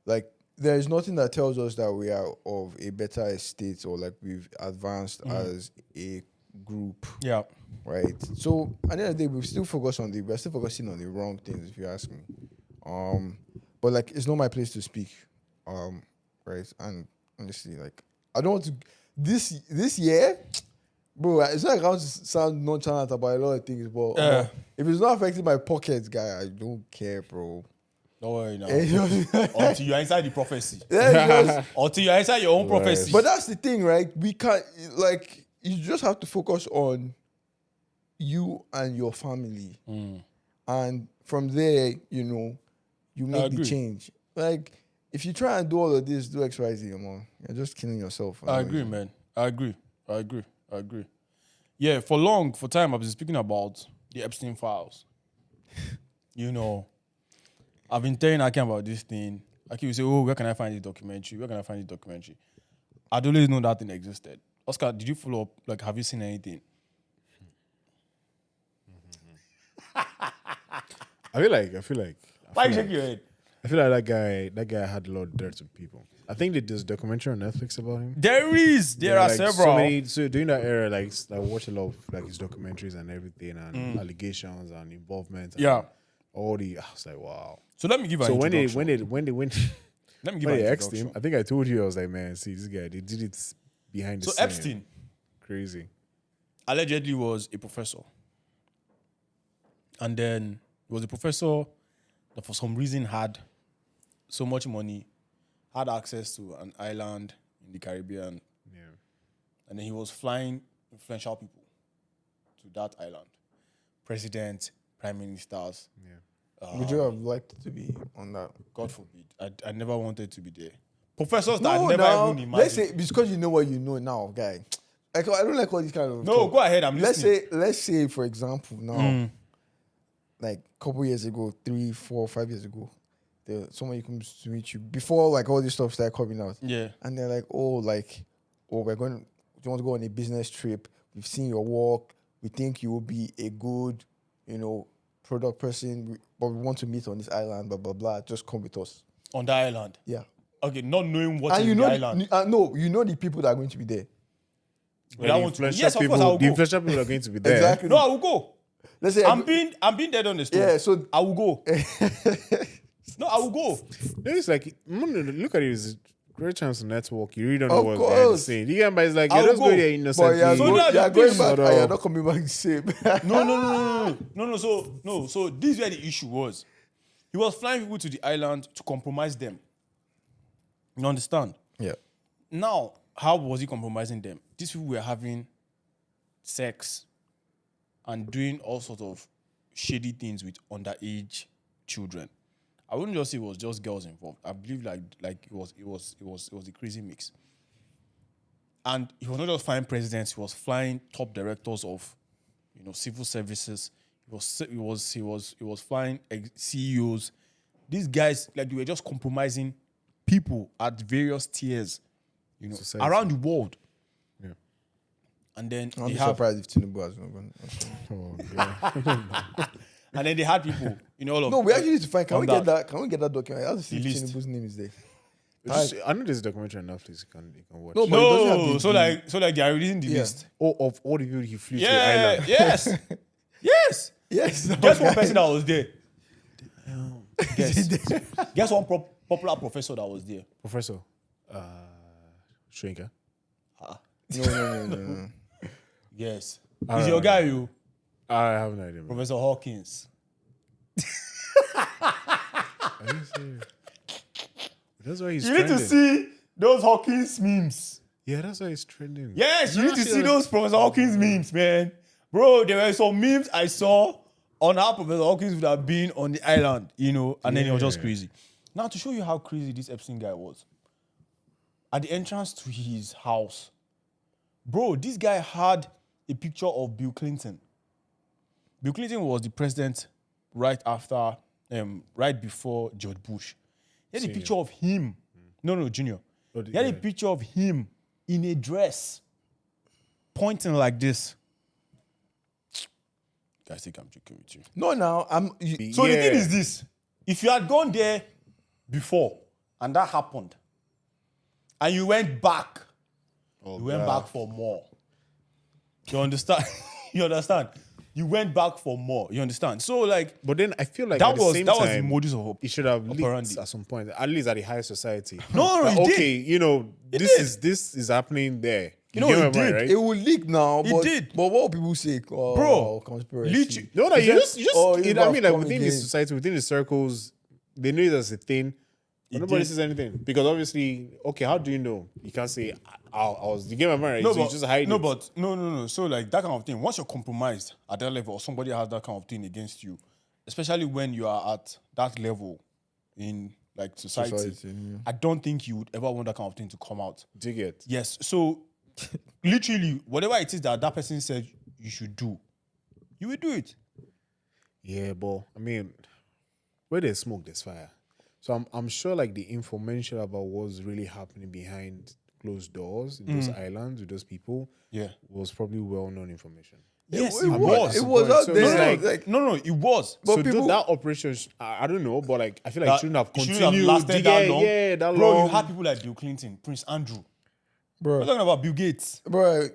Like there is nothing that tells us that we are of a better estate or like we've advanced as a group. Yeah. Right. So at the end of the day, we're still focusing on the wrong things, if you ask me. But like it's not my place to speak. Right. And honestly, like I don't want to this year, bro, it's not like I want to sound nonchalant about a lot of things, but if it's not affecting my pockets, guy, I don't care, bro. Don't worry now. Yeah, Until you're inside the prophecy. just- Until you're inside your own prophecy. but that's the thing, right? We can't, like, you just have to focus on you and your family. And from there, you make the agree. change. Like, if you try and do all of this, do X, Y, Z, man, you're just killing yourself. I agree, man. I agree. Yeah, for time, I've been speaking about the Epstein files. I've been telling Akin about this thing. Akin will say, oh, where can I find this documentary? I'd always known that thing existed. Oscar, did you follow up? Like, have you seen anything? I feel like. Why you shaking your head? I feel like that guy had a lot of dirt on people. I think there's a documentary on Netflix about him. There are like several. So during that era, like I watched a lot of like his documentaries and everything, and allegations and involvement. And all the. I was like, wow. So let me give you So an when introduction. they went, Let me give when you they an asked him, introduction. I think I told you I was like, man, see this guy, they did it behind the So scene. Epstein Crazy. allegedly was a professor. And then he was a professor that for some reason had so much money, had access to an island in the Caribbean, Yeah. and then he was flying influential people to that island, president, prime ministers. Yeah. Would you have liked to be on that? God forbid, I never wanted to be there. Professors that No, I never now, even imagined. let's say because you know what you know now, guy. Like, I don't like all these kind of. No, talk. go ahead. I'm listening. Let's say, for example, now, like a couple years ago, 3, 4, 5 years ago, someone comes to meet you before like all this stuff started coming out. Yeah. And they're like, we're going. Do you want to go on a business trip? We've seen your work. We think you will be a good, product person. But we want to meet on this island. Blah blah blah. Just come with us. On the island. Yeah. Okay, not knowing what And is you the know, island. no, you know the people that are going to be there. But I want to. Yes, of course I will the go. influential people are going to be there. Exactly. No, I will go. Let's say I'm being dead on the story. Yeah, so I will go. No, I will go. It's like, look at it as a great chance to network. You really don't know Of what guys are course. saying. You get by, it's like, I'll you just go. go there but innocently. you're, So go, now you're the going thing back is- and you're not coming back the same. No. So this is where the issue was. He was flying people to the island to compromise them. You understand? Yeah. Now, how was he compromising them? These people were having sex and doing all sorts of shady things with underage children. I wouldn't just say it was just girls involved. I believe like it was a crazy mix. And he was not just flying presidents; he was flying top directors of, civil services. He was flying CEOs. These guys, like, they were just compromising people at various tiers, Society. around the world. Yeah. And then I'm they not have, surprised if Tinubu has not gone. Oh, yeah. and then they had people, all of. No, we actually need to find. Can on we get that? Can we get that document? I have to see The if list. Tinubu's name is there. I know there's a documentary on Netflix you can watch. No, but it doesn't have No, the- so like they are releasing the Yeah. list. Of all the people he flew to the Yeah, island. yes, yes. Yes. Guess one person that was there. Guess one popular professor that was there. Professor Shrinker. No. Yes, he's your guy, you I have no idea. Man. Professor Hawkins. Are you serious? That's why he's You need trending. to see those Hawkins memes. Yeah, that's why he's trending. Yes, you No, need to I see feel those Professor Hawkins memes, man. Bro, there were some memes I saw on how Professor Hawkins would have been on the island, and then it was just Yeah. crazy. Now, to show you how crazy this Epstein guy was, at the entrance to his house, bro, this guy had a picture of Bill Clinton. Bill Clinton was the president right before George Bush. He had a Senior. picture of him. No, Junior. Oh, He had a yeah. picture of him in a dress, pointing like this. Guys, think I'm joking with you. No, now So the Yeah. thing is this: if you had gone there before and that happened, and you went back, you went back for more. You understand? You understand? You went back for more. You understand? So like But then I feel like that at the was same that was the time, modus of it should have leaked operandi. at some point, at least at the higher society. No, Like, it did. okay, It this did. is happening there. You know, get it my point, did. right? it will leak now. It But, did. But what will people say? Oh, Bro, conspiracy. literally- No, you just Oh, you I have mean, like come within the again. society, within the circles, they know it as a thing. But nobody did. says anything because obviously, okay, how do you know? You can't say I was. You get my mind, right? No, So you but just hide no, it. but no. So like that kind of thing. Once you're compromised at that level, or somebody has that kind of thing against you, especially when you are at that level in like society, yeah. I don't think you would ever want that kind of thing to come out. Do you get? Yes. So literally, whatever it is that person said you should do, you will do it. Yeah, but I mean, where there's smoke, there's fire. So I'm sure like the information about what's really happening behind closed doors in those islands with those people Yeah. was probably well-known information. Yes, it it was. It was out So there. it's like- No, it was. But So people- that operation, I don't know, but like I feel like That- it shouldn't have it shouldn't continued. lasted that long. Yeah, that Bro, long. you had people like Bill Clinton, Prince Andrew. bro. We're talking about Bill Gates. Bro,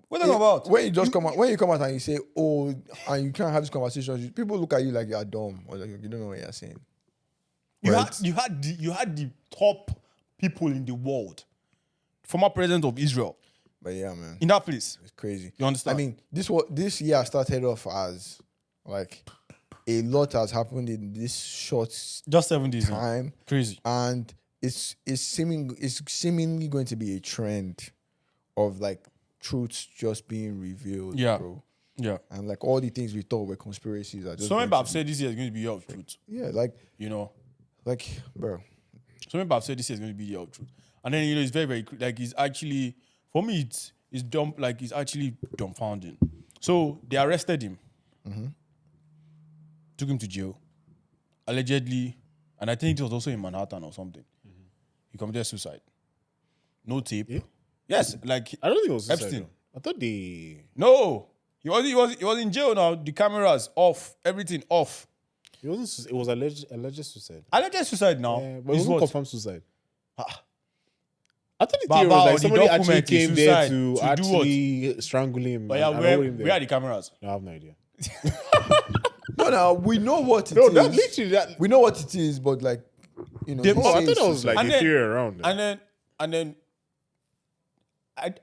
What are you talking about? when you just come out, when you come out and you say, "Oh," and you can't have this conversation, people look at you like you're dumb or like you don't know what you're saying. You Right. had the top people in the world, former president of Israel, But yeah, man, in that place. it's crazy. You understand? I mean, this year started off as like a lot has happened in this short Just 7 days. time, Crazy. and it's seemingly going to be a trend of like truths just being revealed, Yeah. bro. Yeah. And like all the things we thought were conspiracies are just Some going people to have said this year is going to be year of truth. yeah, like bro. Some people have said this year is going to be the year of truth. And then, it's very, very, like, it's actually, for me, it's dumb, like, it's actually dumbfounding. So, they arrested him, took him to jail, allegedly, and I think it was also in Manhattan or something. He committed suicide. No tape. Yeah? Yes, like, I don't think it was suicide, Epstein. though. I thought they. No, he was in jail now. The cameras off, everything off. It wasn't. It was alleged suicide. Alleged suicide now. Yeah, but it Is wasn't what? confirmed suicide. I thought the But theory was about like the somebody actually document, came suicide, there to to do actually strangle him. But yeah, and hold him where there. are the cameras? No, I have no idea. No, we know what it No, is. that literally that. We know what it is, but like, They- they Oh, Oh, I say thought that it's was like And the then- theory around it. And then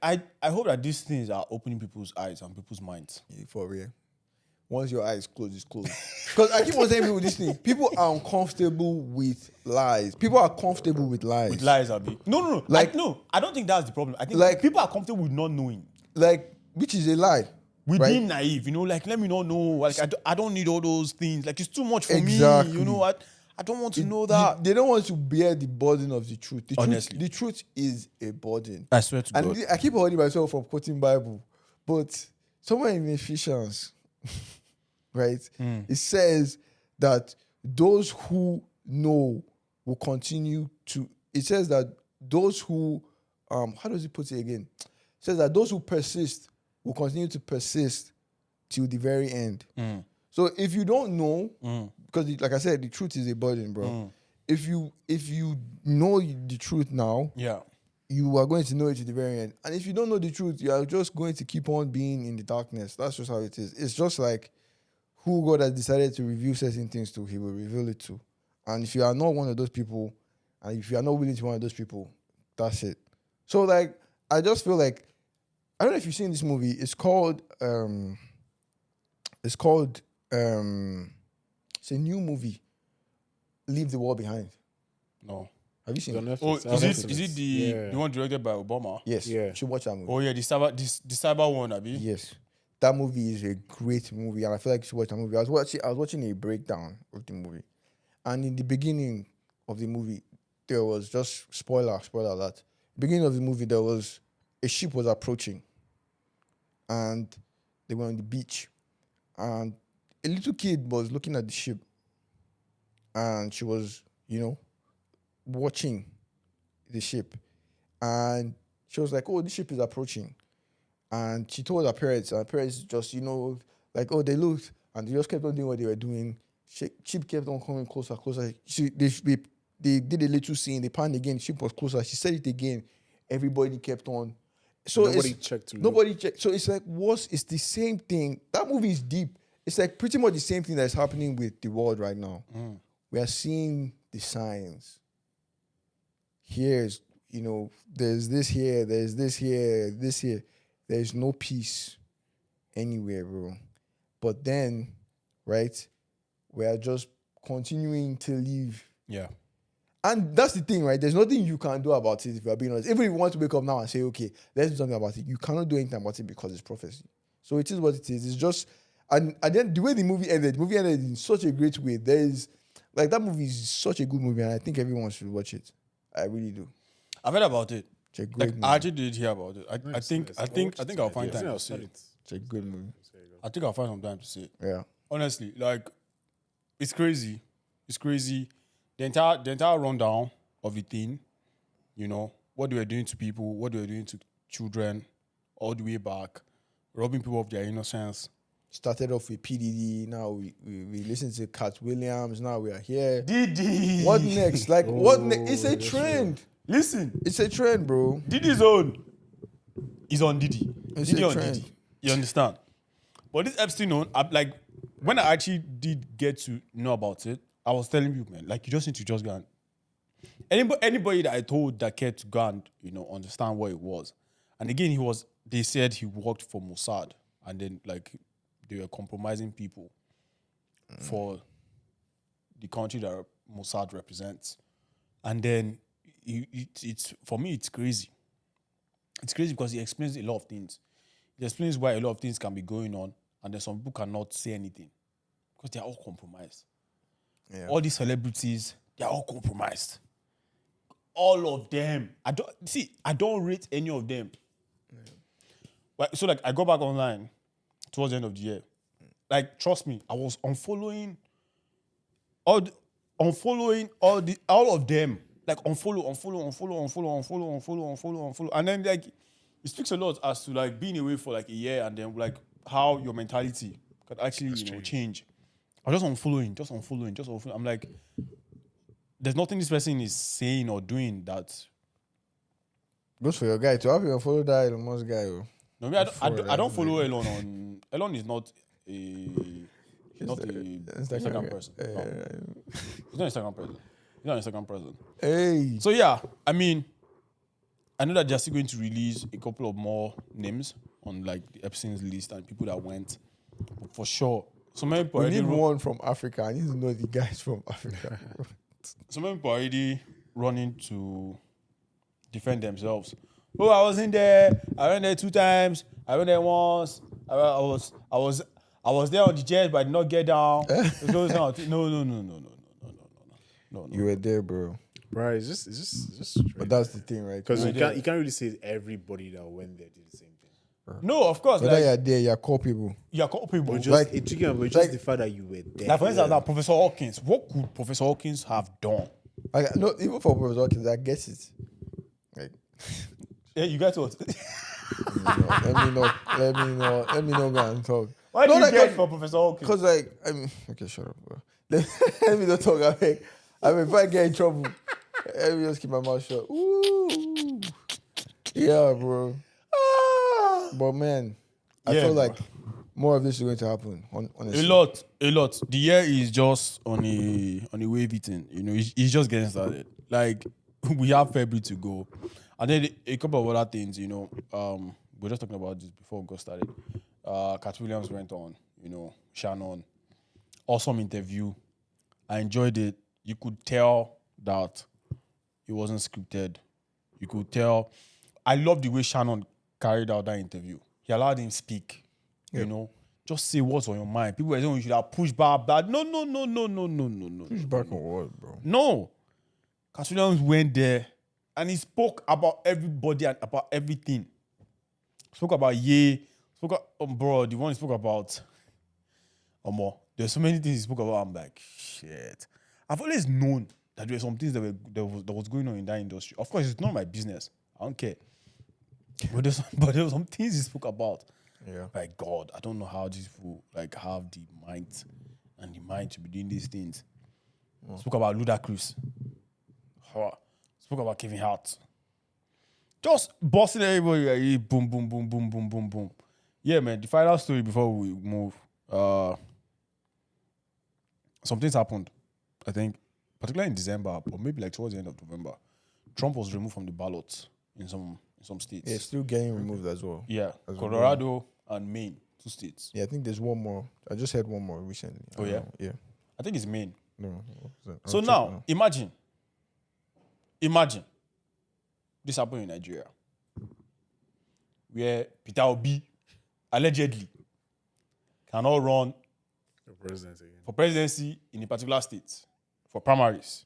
I hope that these things are opening people's eyes and people's minds. for real. Once your eyes close, it's closed. Because I keep on saying people this thing. People are uncomfortable with lies. People are comfortable with lies. With lies, Abi. No. Like- I don't think that's the problem. I think Like- people are comfortable with not knowing. Like, which is a lie. With right? being naive, like, let me not know. Like, I don't need all those things. Like, it's too much for Exactly. me. I don't want to know that. They don't want to bear the burden of the truth. Honestly. The truth is a burden. I swear to And God. I keep holding myself from quoting Bible, but somewhere in Ephesians, right, it says that those who know will continue to. It says that those who, how does it put it again? It says that those who persist will continue to persist till the very end. So if you don't know, because like I said, the truth is a burden, bro. If you know the truth now, Yeah. you are going to know it to the very end. And if you don't know the truth, you are just going to keep on being in the darkness. That's just how it is. It's just like who God has decided to reveal certain things to, he will reveal it to. And if you are not one of those people, and if you are not willing to be one of those people, that's it. So like, I just feel like, I don't know if you've seen this movie. It's called it's a new movie, Leave the World Behind. No. Have you seen On it? Netflix. Oh, I is have it Netflix. the Yeah. one directed by Obama? Yes. Yeah. You should watch that movie. Oh yeah, the cyber one, Abi. Yes. That movie is a great movie, and I feel like you should watch that movie. I was watching a breakdown of the movie. And in the beginning of the movie, there was just spoiler alert. Beginning of the movie, there was a ship was approaching, and they were on the beach, and a little kid was looking at the ship, and she was, watching the ship, and she was like, "Oh, the ship is approaching," and she told her parents, and her parents just, like, "Oh, they looked," and they just kept on doing what they were doing. Ship kept on coming closer. They did a little scene. They panned again. Ship was closer. She said it again. Everybody kept on. So Nobody checked to look. Nobody checked. So it's like, it's the same thing. That movie is deep. It's like pretty much the same thing that's happening with the world right now. We are seeing the signs. Here's, there's this here, there's this here, this here. There's no peace anywhere, bro. But then, right, we are just continuing to live. Yeah. And that's the thing, right? There's nothing you can do about it if you're being honest. Even if you want to wake up now and say, okay, let's do something about it, you cannot do anything about it because it's prophecy. So it is what it is. It's just, and then the way the movie ended in such a great way. There is, like, that movie is such a good movie, and I think everyone should watch it. I really do. I've heard about it. It's a great Like, movie. I actually did hear about it. I think I'll find Yeah, time I'll to see start it. It's a good movie. I think I'll find some time to see it. Yeah. Honestly, like, it's crazy. It's crazy. The entire rundown of the thing, what they were doing to people, what they were doing to children, all the way back, robbing people of their innocence. Started off with PDD. Now we listen to Cat Williams. Now we are here. Diddy. What next? Like, what next? It's a trend. Listen, It's a trend, bro. Diddy's own is on Diddy. It's Diddy a on trend. Diddy. You understand? But this Epstein own, like, when I actually did get to know about it, I was telling you, man, like, you just need to just go and anybody that I told that cared to go and understand what it was. And again, they said he worked for Mossad, and then, like, they were compromising people for the country that Mossad represents. And then it's for me, it's crazy. it's crazy because he explains a lot of things. He explains why a lot of things can be going on, and then some people cannot say anything because they are all compromised. Yeah. All these celebrities, they are all compromised. All of them. I don't rate any of them. But, so like I go back online towards the end of the year. Like, trust me, I was unfollowing all of them. Like unfollow. And then like it speaks a lot as to like being away for like a year and then like how your mentality could actually change. I was just unfollowing. I'm like, there's nothing this person is saying or doing that. Goes for your guy to have you follow that Elon Musk guy. No, I don't follow Elon on. Elon is not a Instagram person. No. He's not Instagram person. He's not an Instagram person. Hey. So yeah, I mean, I know that they're still going to release a couple of more names on like the Epstein's list and people that went. But for sure, so many people We already need one from Africa. I need to know the guys from Africa. so many people already running to defend themselves. Oh, I was in there. I went there 2 times. I went there once. I was there on the jet, but I did not get down. No. You were there, bro. Right, it's just But that's the thing, right? because you can't really say everybody that went there did the same thing. No, of course. Whether Like, you're there, you're culpable. you're culpable. But just Like- it's just like- the fact that you were there. Like for instance, now Professor Hawkins. What could Professor Hawkins have done? Like, no, even for Professor Hawkins, I guess it. Like, Yeah, you get what? let me know, man. Talk. Why No, do you like, get for Professor Hawkins? Because, like, I mean, okay, shut up, bro. Let me not talk. I mean, if I get in trouble, let me just keep my mouth shut. Ooh. Yeah, bro. But, man, I Yeah, feel bro. like more of this is going to happen, honestly. A lot. The year is just on a wave eating. You know, it's just getting started. Like we have February to go, and then a couple of other things. You know, we were just talking about this before we got started. Cat Williams went on. You know, Shannon, awesome interview. I enjoyed it. You could tell that it wasn't scripted. You could tell. I love the way Shannon carried out that interview. He allowed him speak. You know, just say what's on your mind. People were saying you should have pushed back. No. Push back on what, bro? No. Cat Williams went there and he spoke about everybody and about everything. Spoke about bro, the one he spoke about. There's so many things he spoke about. I'm like, shit. I've always known that there were some things that was going on in that industry. Of course, it's not my business. I don't care. But there were some things he spoke about. Yeah. Like, God, I don't know how these people like have the mind to be doing these things. Spoke about Ludacris. Spoke about Kevin Hart. Just busting everybody. Like, boom. Yeah, man. The final story before we move. Some things happened. I think, particularly in December, or maybe like towards the end of November. Trump was removed from the ballot in some states. Yeah, still getting removed as well. Yeah, As Colorado and Maine, 2 states. Yeah, I think there's one more. I just heard one more recently. Oh, yeah? Yeah. I think it's Maine. No. So now, imagine this happened in Nigeria, where Peter Obi allegedly cannot run for presidency in a particular state for primaries.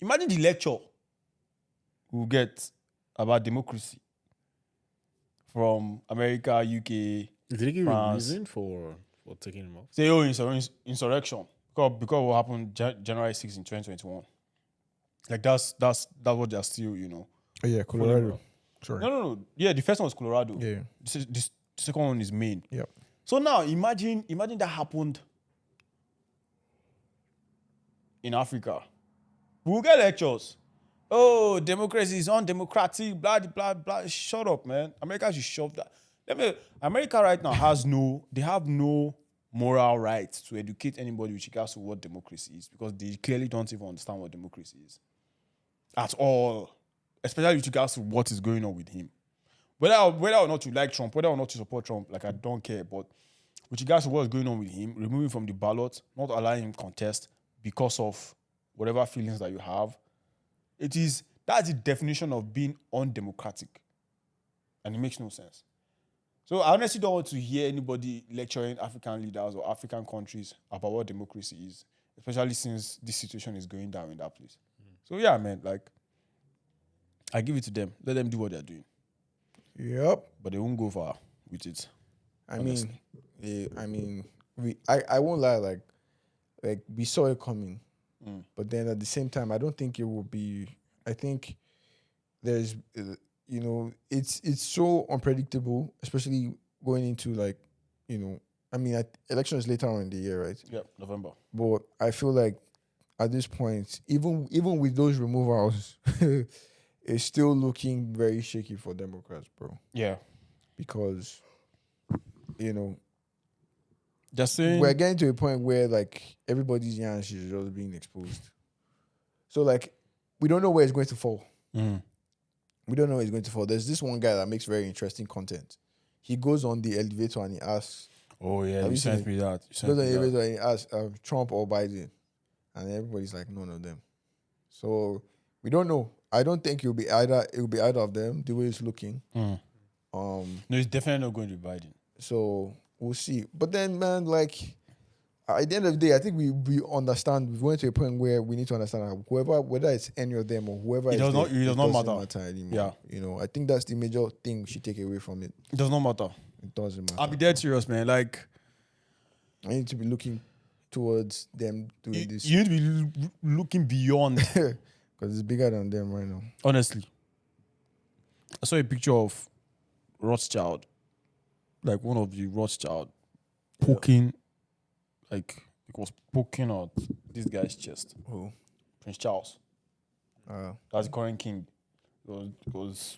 Imagine the lecture we'll get about democracy from America, UK. Did they give a reason for taking him off? Say, insurrection. Because what happened January 6th in 2021. Like, that's what they're still, you know. Oh, yeah, Colorado. Sorry. No. Yeah, the first one was Colorado. Yeah. The second one is Maine. Yep. So now, imagine that happened in Africa. We'll get lectures. Oh, democracy is undemocratic, blah, blah, blah. Shut up, man. America should shove that. America right now have no moral right to educate anybody with regards to what democracy is, because they clearly don't even understand what democracy is. At all. Especially with regards to what is going on with him. Whether or not you like Trump, whether or not you support Trump, like, I don't care. But with regards to what's going on with him, removing from the ballot, not allowing him contest because of whatever feelings that you have, that's the definition of being undemocratic. and it makes no sense. So I honestly don't want to hear anybody lecturing African leaders or African countries about what democracy is, especially since this situation is going down in that place. So yeah, man, like I give it to them. Let them do what they're doing, Yep. but they won't go far with it. I Honestly. I won't lie, like we saw it coming, but then at the same time, I don't think it will be. I think there's, it's so unpredictable, especially going into like, election is later on in the year, right? Yeah, November. But I feel like at this point, even with those removals, it's still looking very shaky for Democrats, bro. Yeah, Because you know just saying. we're getting to a point where like everybody's yansh is just being exposed. So like we don't know where it's going to fall. We don't know where it's going to fall. There's this one guy that makes very interesting content. He goes on the elevator and he asks, Oh yeah, Have you you seen sent it? me that. You goes sent on the me that. elevator and he asks Trump or Biden, and everybody's like none of them. So we don't know. I don't think it'll be either of them the way it's looking. No, it's definitely not going to be Biden. So we'll see. But then, man, like at the end of the day, I think we understand. We went to a point where we need to understand that whoever, whether it's any of them or whoever, It is does there, not- it does not matter. anymore. I think that's the major thing we should take away from it. It does not matter. It doesn't matter. I'll be dead serious, man. Like I need to be looking towards them doing this you need to be looking beyond. because it's bigger than them right now. Honestly, I saw a picture of Rothschild, like one of the Rothschild, poking, like it was poking out this guy's chest. Who? Prince Charles. That's the current king. It was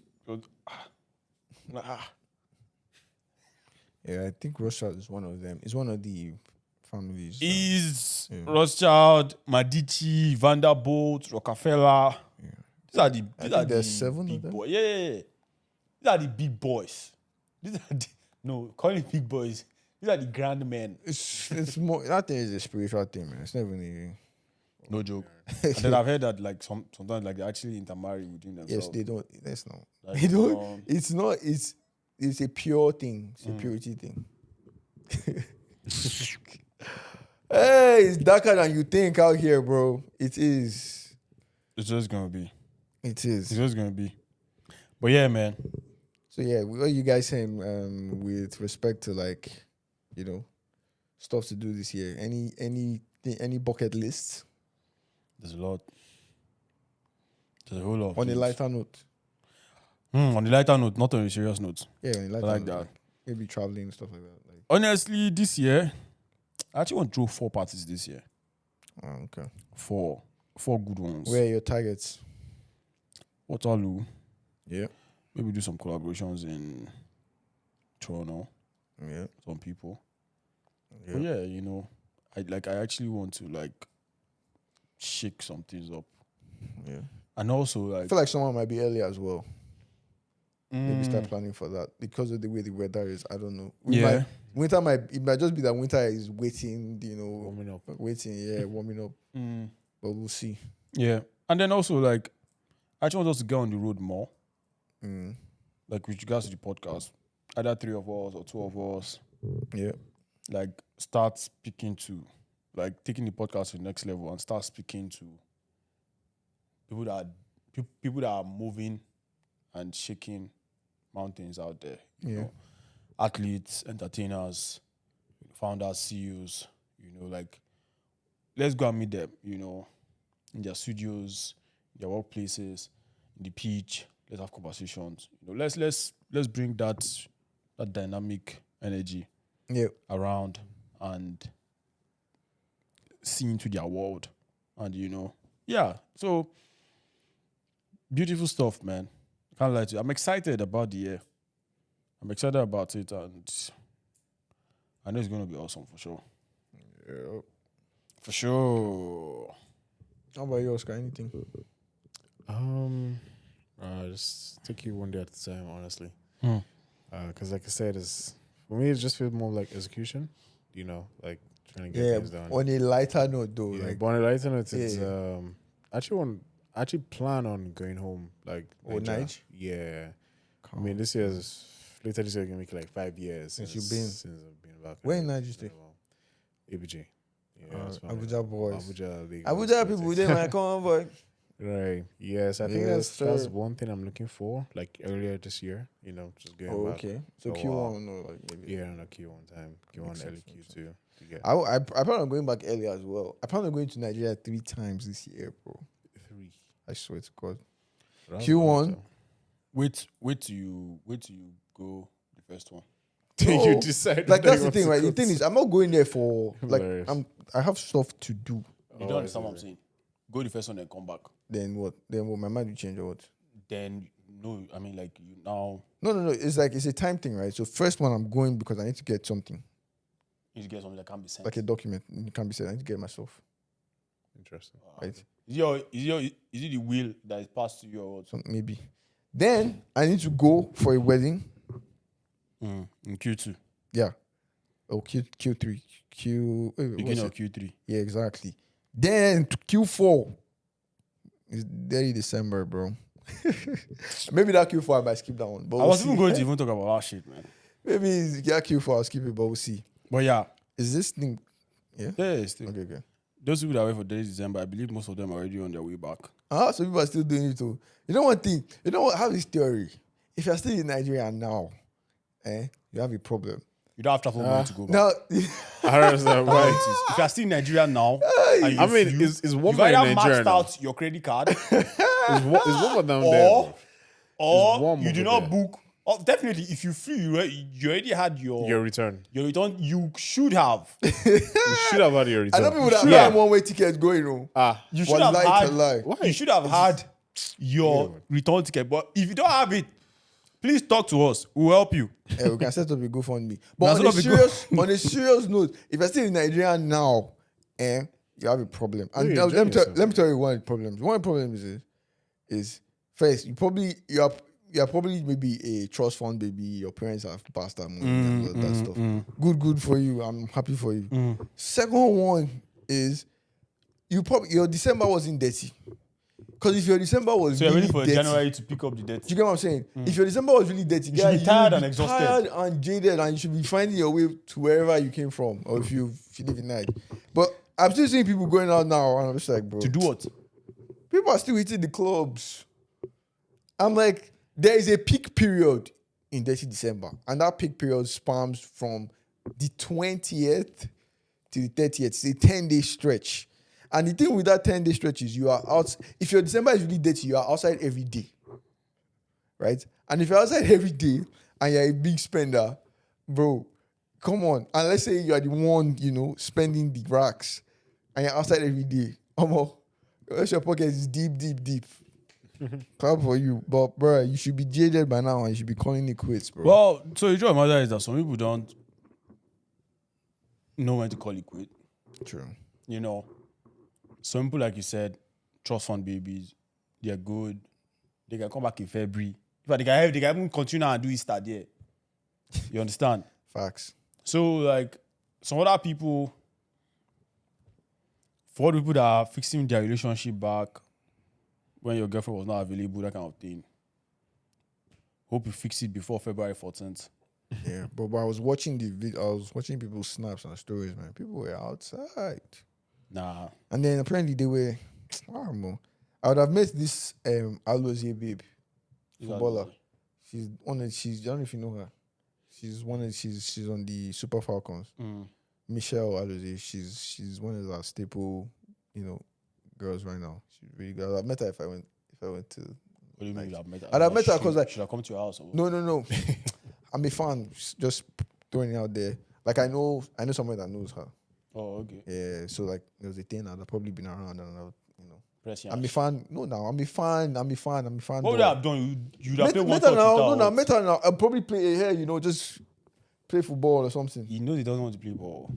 Yeah, I think Rothschild is one of them. It's one of the families. is Rothschild, Medici, Vanderbilt, Rockefeller. These are the there's 7 of big them. boys. Yeah. These are the big boys. Calling it big boys. These are the grand men. It's more, that thing is a spiritual thing, man. It's not even No joke. And then I've heard that like sometimes like they actually intermarry within themselves. yes, they don't. That's not. Like, They don't. It's not. It's a pure thing. It's a purity thing. Hey, it's darker than you think out here, bro. It is. It's just gonna be. It is. It's just gonna be. But yeah, man. So yeah, what are you guys saying with respect to like, stuff to do this year? Any bucket lists? There's a lot. There's a whole lot. of On a things. lighter note. On the lighter note, not on a serious note. Yeah, on a lighter like note. that. Maybe traveling and stuff like that. Like, Honestly, this year, I actually want to throw 4 parties this year. okay. 4 good ones. Where are your targets? Waterloo. Yeah. Maybe do some collaborations in Toronto. Yeah. Some people. Yeah. But yeah, I actually want to like shake some things up. Yeah. And also I like feel like someone might be early as well. Maybe start planning for that because of the way the weather is. I don't know. It might just be that winter is waiting. Warming up. Warming up. But we'll see. Yeah. And then also like I actually want us to get on the road more. Like with regards to the podcast. Either 3 of us or 2 of us. Yeah. Like start speaking to like taking the podcast to the next level and start speaking to people that are moving and shaking mountains out there. You know, athletes, entertainers, founders, CEOs, like let's go and meet them, in their studios, their workplaces, in the pitch. Let's have conversations. Let's bring that dynamic energy around and see into their world. And so beautiful stuff, man. Can't lie to you. I'm excited about the year. I'm excited about it, and I know it's gonna be awesome for sure. Yeah. For sure. How about you, Oscar? Anything? Just take it one day at a time, honestly. Because like I said, for me, it just feels more like execution. Like trying to get things done. On a lighter note, though, Yeah, like but on a lighter note, it's actually plan on going home like Niger? Yeah, I mean, this year's later this year gonna make like 5 years Since you've been. since I've been back. Where in Nigeria stay? ABJ. Yeah, it's fine. Abuja boys. Abuja, they Abuja people, they might come on, boy. Right. Yes, I think Yes, that's sir. one thing I'm looking for. Like earlier this year, just going Oh, back. okay. So Oh, Q1, or like maybe. Yeah, on a Q1 time, Q1 Makes early sense, Q2 to get I plan on going back early as well. I plan on going to Nigeria 3 times this year, bro. 3. I swear to God. That's Q1. good, Wait till you go the first one. so. No, You decide. Like that that's you the want thing, to right? go The thing to- is, I'm not going there for like Hilarious. I have stuff to do. You Oh, don't I understand what I'm see. saying. Go the first one and come back. Then what? My mind will change or what? Then no, I mean like you now No. It's like it's a time thing, right? So first one, I'm going because I need to get something, you need to get something that can be sent. like a document. It can be said. I need to get myself, Interesting. right? Is it the will that is passed to you or what? So maybe. Then I need to go for a wedding. In Q2. Yeah. Oh, Q3. Beginning of Q3. Yeah, exactly. Then to Q4 is early December, bro. Maybe that Q4 I might skip that one. But I we'll was see. even going to even talk about that shit, man. Maybe Q4 I'll skip it, but we'll see. But yeah, Is this thing? Yeah. still. Okay. Those people that wait for days December, I believe most of them are already on their way back. So people are still doing it too. You know one thing? You know what? I have this theory. If you're still in Nigeria now, you have a problem. You don't have travel money to go back. Now, I don't understand That's what why. it is. If you're still in Nigeria now, and you I mean, flew, is one you've more in either Nigeria maxed now? out your credit card, Is one more down there? or bro. or one you more do not there. book. Oh, definitely, if you flew, you already had Your return. your return. You should have. You should have had your I return. know people that Yeah. have one-way tickets going on. You should Wallahi have tallahi. had. You should have had your return ticket. But if you don't have it, please talk to us. We'll help you. We can set up a GoFundMe. But That's on not a a serious, on a serious note, if you're still in Nigeria now, you have a problem. And you're let me enjoying let me tell you one of the problems. One of the problems is first you are probably maybe a trust fund baby. Your parents have passed that money and all that stuff. Good for you. I'm happy for you. Second one is your December wasn't dirty. Because if your December was So you're really waiting for dirty, January to pick up the debt. do you get what I'm saying? If your December was really dirty, You should be tired and be exhausted. tired and jaded, and you should be finding your way to wherever you came from, or if you live in Nigeria. But I'm still seeing people going out now, and I'm just like, bro, To do what? people are still hitting the clubs. I'm like, there is a peak period in dirty December, and that peak period spans from the 20th to the 30th. It's a 10-day stretch. And the thing with that 10-day stretch is you are out. If your December is really dirty, you are outside every day. Right? And if you're outside every day and you're a big spender, bro, come on. And let's say you are the one, spending the racks and you're outside every day. Unless your pocket is deep. Clap for you. But, bro, you should be jaded by now and you should be calling it quits, bro. Well, so the truth of the matter is that some people don't know when to call it quit. True. Some people, like you said, trust fund babies, they're good. They can come back in February. But they can even continue and do Easter there. You understand? Facts. So, like, some other people, for people that are fixing their relationship back when your girlfriend was not available, that kind of thing. Hope you fix it before February 14th. Yeah, but I was watching I was watching people's snaps and stories, man. People were outside. Nah. And then apparently they were, I don't know. I would have met this Alozie babe, footballer. She's I don't know if you know her. She's on the Super Falcons. Michelle Alozie. She's one of our staple, girls right now. She's really good. I've met her if I went to. What do you mean you have met her? I'd have met her because should I come to your house? Or? No. I'm a fan. Just throwing it out there. Like I know someone that knows her. Oh, okay. Yeah, so like there was a thing that I've probably been around and Pressing. I'm a fan. No, now I'm a fan. What would I have done? You'd have Met played one her touch now. with No, her. now met her now. I'll probably play here. Just play football or something. He knows he doesn't want to play ball.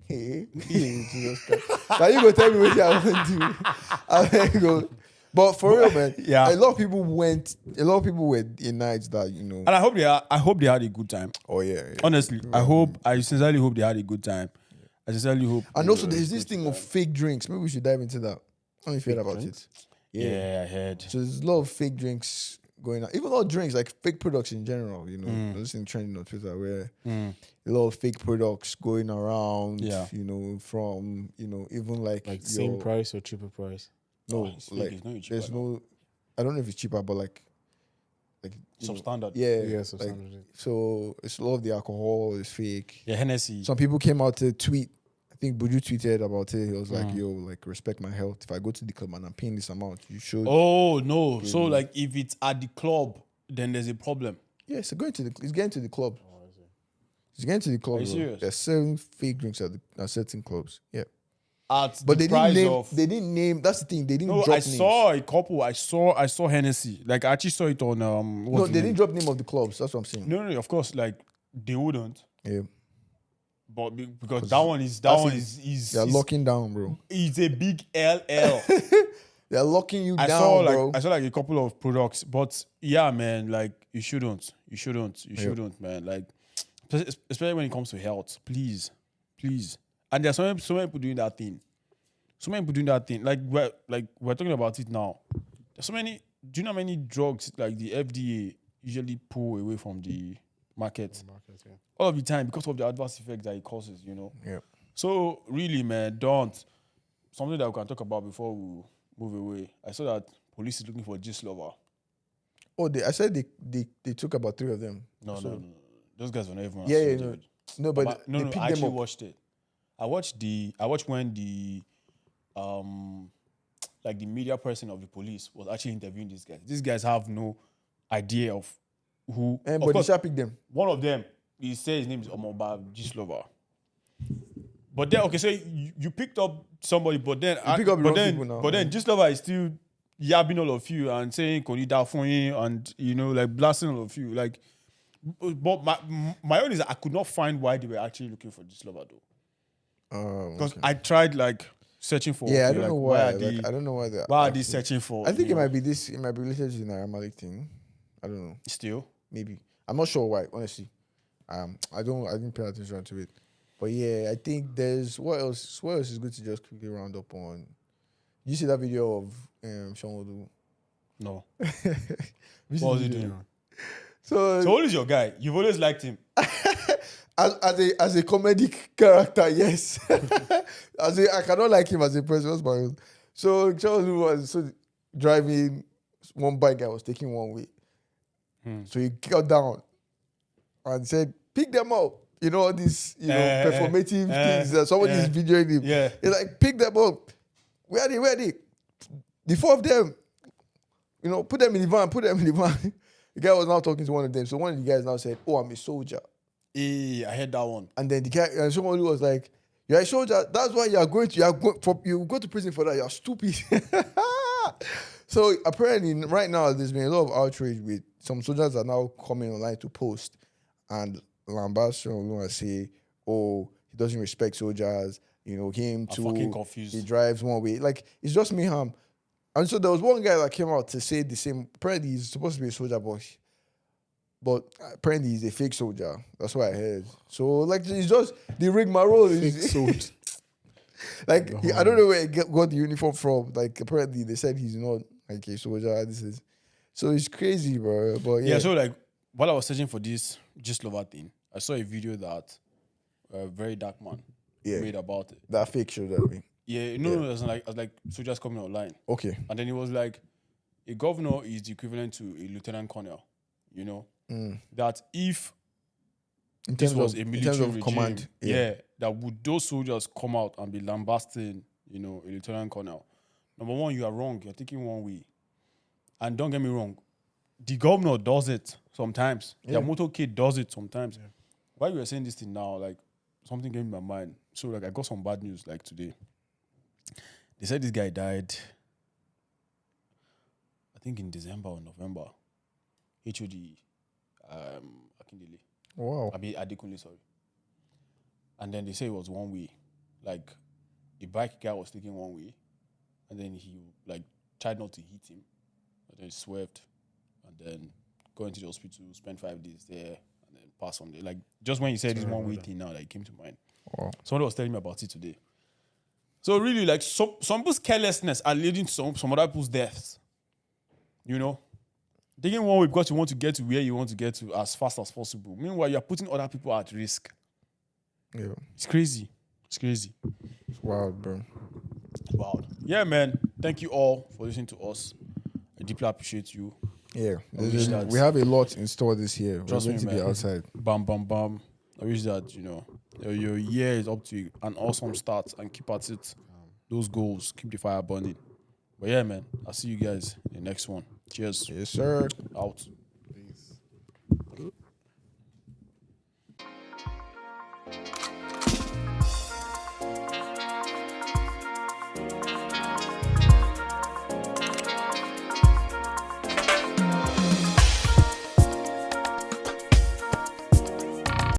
Hey, Jesus Christ. Now you go tell me what I want to do. I go. But for real, man. Yeah. A lot of people were in nights that And I hope they had a good time. Oh yeah. Honestly, I sincerely hope they had a good time. I sincerely hope. And also, there's this thing of fake drinks. Maybe we should dive into that. I don't know if you heard about it. Yeah, I heard. So there's a lot of fake drinks going on. Even all drinks, like fake products in general, you know, there's this trending on Twitter where a lot of fake products going around, Yeah. you know, from, you know, even like same price or cheaper price. No, it's fake, like it's not cheaper there's now. no, I don't know if it's cheaper, but like you know, Substandard. yeah, Yeah, like, substandard. so it's a lot of the alcohol is fake. Yeah, Hennessy. Some people came out to tweet. I think Buju tweeted about it. He was like, "Yo, like respect my health. If I go to the club and I'm paying this amount, you should." Oh no! So like, if it's at the club, then there's a problem. Yeah, so he's getting to the club. He's getting to the club. Are you bro. serious? There's selling fake drinks at certain clubs. Yeah, At but the they price didn't name. of. They didn't name. That's the thing. They didn't No, drop I names. saw a couple. I saw Hennessy. Like I actually saw it on No, what's the they name? didn't drop name of the clubs. That's what I'm saying. No, of course, like they wouldn't. Yeah, But because that one is they're locking down, bro. It's a big LL. They're locking you I down, saw bro. like a couple of products, but yeah, man, like you shouldn't, man. Like especially when it comes to health, please. And there's so many people doing that thing. Like we're talking about it now. There's so many. Do you know how many drugs like the FDA usually pull away from the market? All of the time because of the adverse effects that it causes, you know. Yeah. So really, man, don't. Something that we can talk about before we move away. I saw that police is looking for Gist Lover. Oh, I said they took about 3 of them. No. Those guys were not even. Yeah, no. No, but I they picked them actually up. watched it. I watched when the like the media person of the police was actually interviewing these guys. These guys have no idea of who. Of But they course, shall pick them. one of them, he said his name is Omoba Gislova. But then, okay, so you picked up somebody, but then, pick up the wrong people now, but then Gislova is still yabbing all of you and saying "Konida for you" and you know, like blasting all of you. Like, but my own is that I could not find why they were actually looking for Gislova though, because I tried like searching for. Yeah, okay, I don't like, know why. are they, I don't know why they. why are they searching for? I think you it know, might be this. It might be related to the Naira Malik thing. I don't know. still. Maybe I'm not sure why. Honestly, I didn't pay attention to it. But yeah, I think there's what else. What else is good to just quickly round up on? You see that video of Sean Odu? No. What What was he doing? So So, what is your guy? You've always liked him. as a comedic character, yes. I cannot like him as a person. What's my own? So Sean Odu was driving one bike. I was taking one way. So he got down and said, "Pick them up." You know, all these, performative things that somebody is videoing him. Yeah. He's like, "Pick them up. Where are they? The 4 of them. You know, put them in the van. The guy was now talking to one of them. So one of the guys now said, "Oh, I'm a soldier." I heard that one. And then the guy, and someone who was like, "You're a soldier. That's why you go to prison for that. You're stupid." So apparently right now there's been a lot of outrage with some soldiers are now coming online to post and lambast and say, "Oh, he doesn't respect soldiers. You know, him I'm too. fucking confused. He drives one way. Like it's just mayhem." And so there was one guy that came out to say the same. Apparently he's supposed to be a soldier, but apparently he's a fake soldier. That's what I heard. So like it's just the rigmarole. Fake soldier. Like I don't know where he got the uniform from. Like apparently they said he's not like a soldier. So it's crazy, bro. But Yeah, so like while I was searching for this Gist Lover thing, I saw a video that a very dark man made about it. that fake shoulder. I mean. Yeah, no, it was like soldiers coming online. Okay. And then it was like a governor is the equivalent to a lieutenant colonel, you know? That if In this terms was of, a in military terms of regime, command. that would those soldiers come out and be lambasting, you know, a lieutenant colonel. Number one, you are wrong. You're thinking one way. And don't get me wrong, the governor does it sometimes. The motorcade does it sometimes. Yeah. While you were saying this thing now, like something came in my mind. So like I got some bad news like today. They said this guy died, I think in December or November. HOD Akindele. Wow. I mean Adekunle, sorry. And then they say it was one way. Like a bike guy was taking one way, and then he like tried not to hit him. And then he swerved, and then go into the hospital, spend 5 days there, and then pass on there. Like just when you said this one way thing now, that came to mind. Wow. Somebody was telling me about it today. So really, like some people's carelessness are leading to some other people's deaths. You know, taking one way because you want to get to where you want to get to as fast as possible. Meanwhile, you're putting other people at risk. Yeah. It's crazy. It's crazy. It's wild, bro. Wow. Yeah, man. Thank you all for listening to us. I deeply appreciate you. Yeah. wish that- We have a lot in store this year. Trust We're me, going to be man. outside. Bam, bam, bam. I wish that, your year is up to an awesome start and keep at it. Those goals, keep the fire burning. But yeah, man, I'll see you guys in the next one. Cheers. Yes, sir. Out.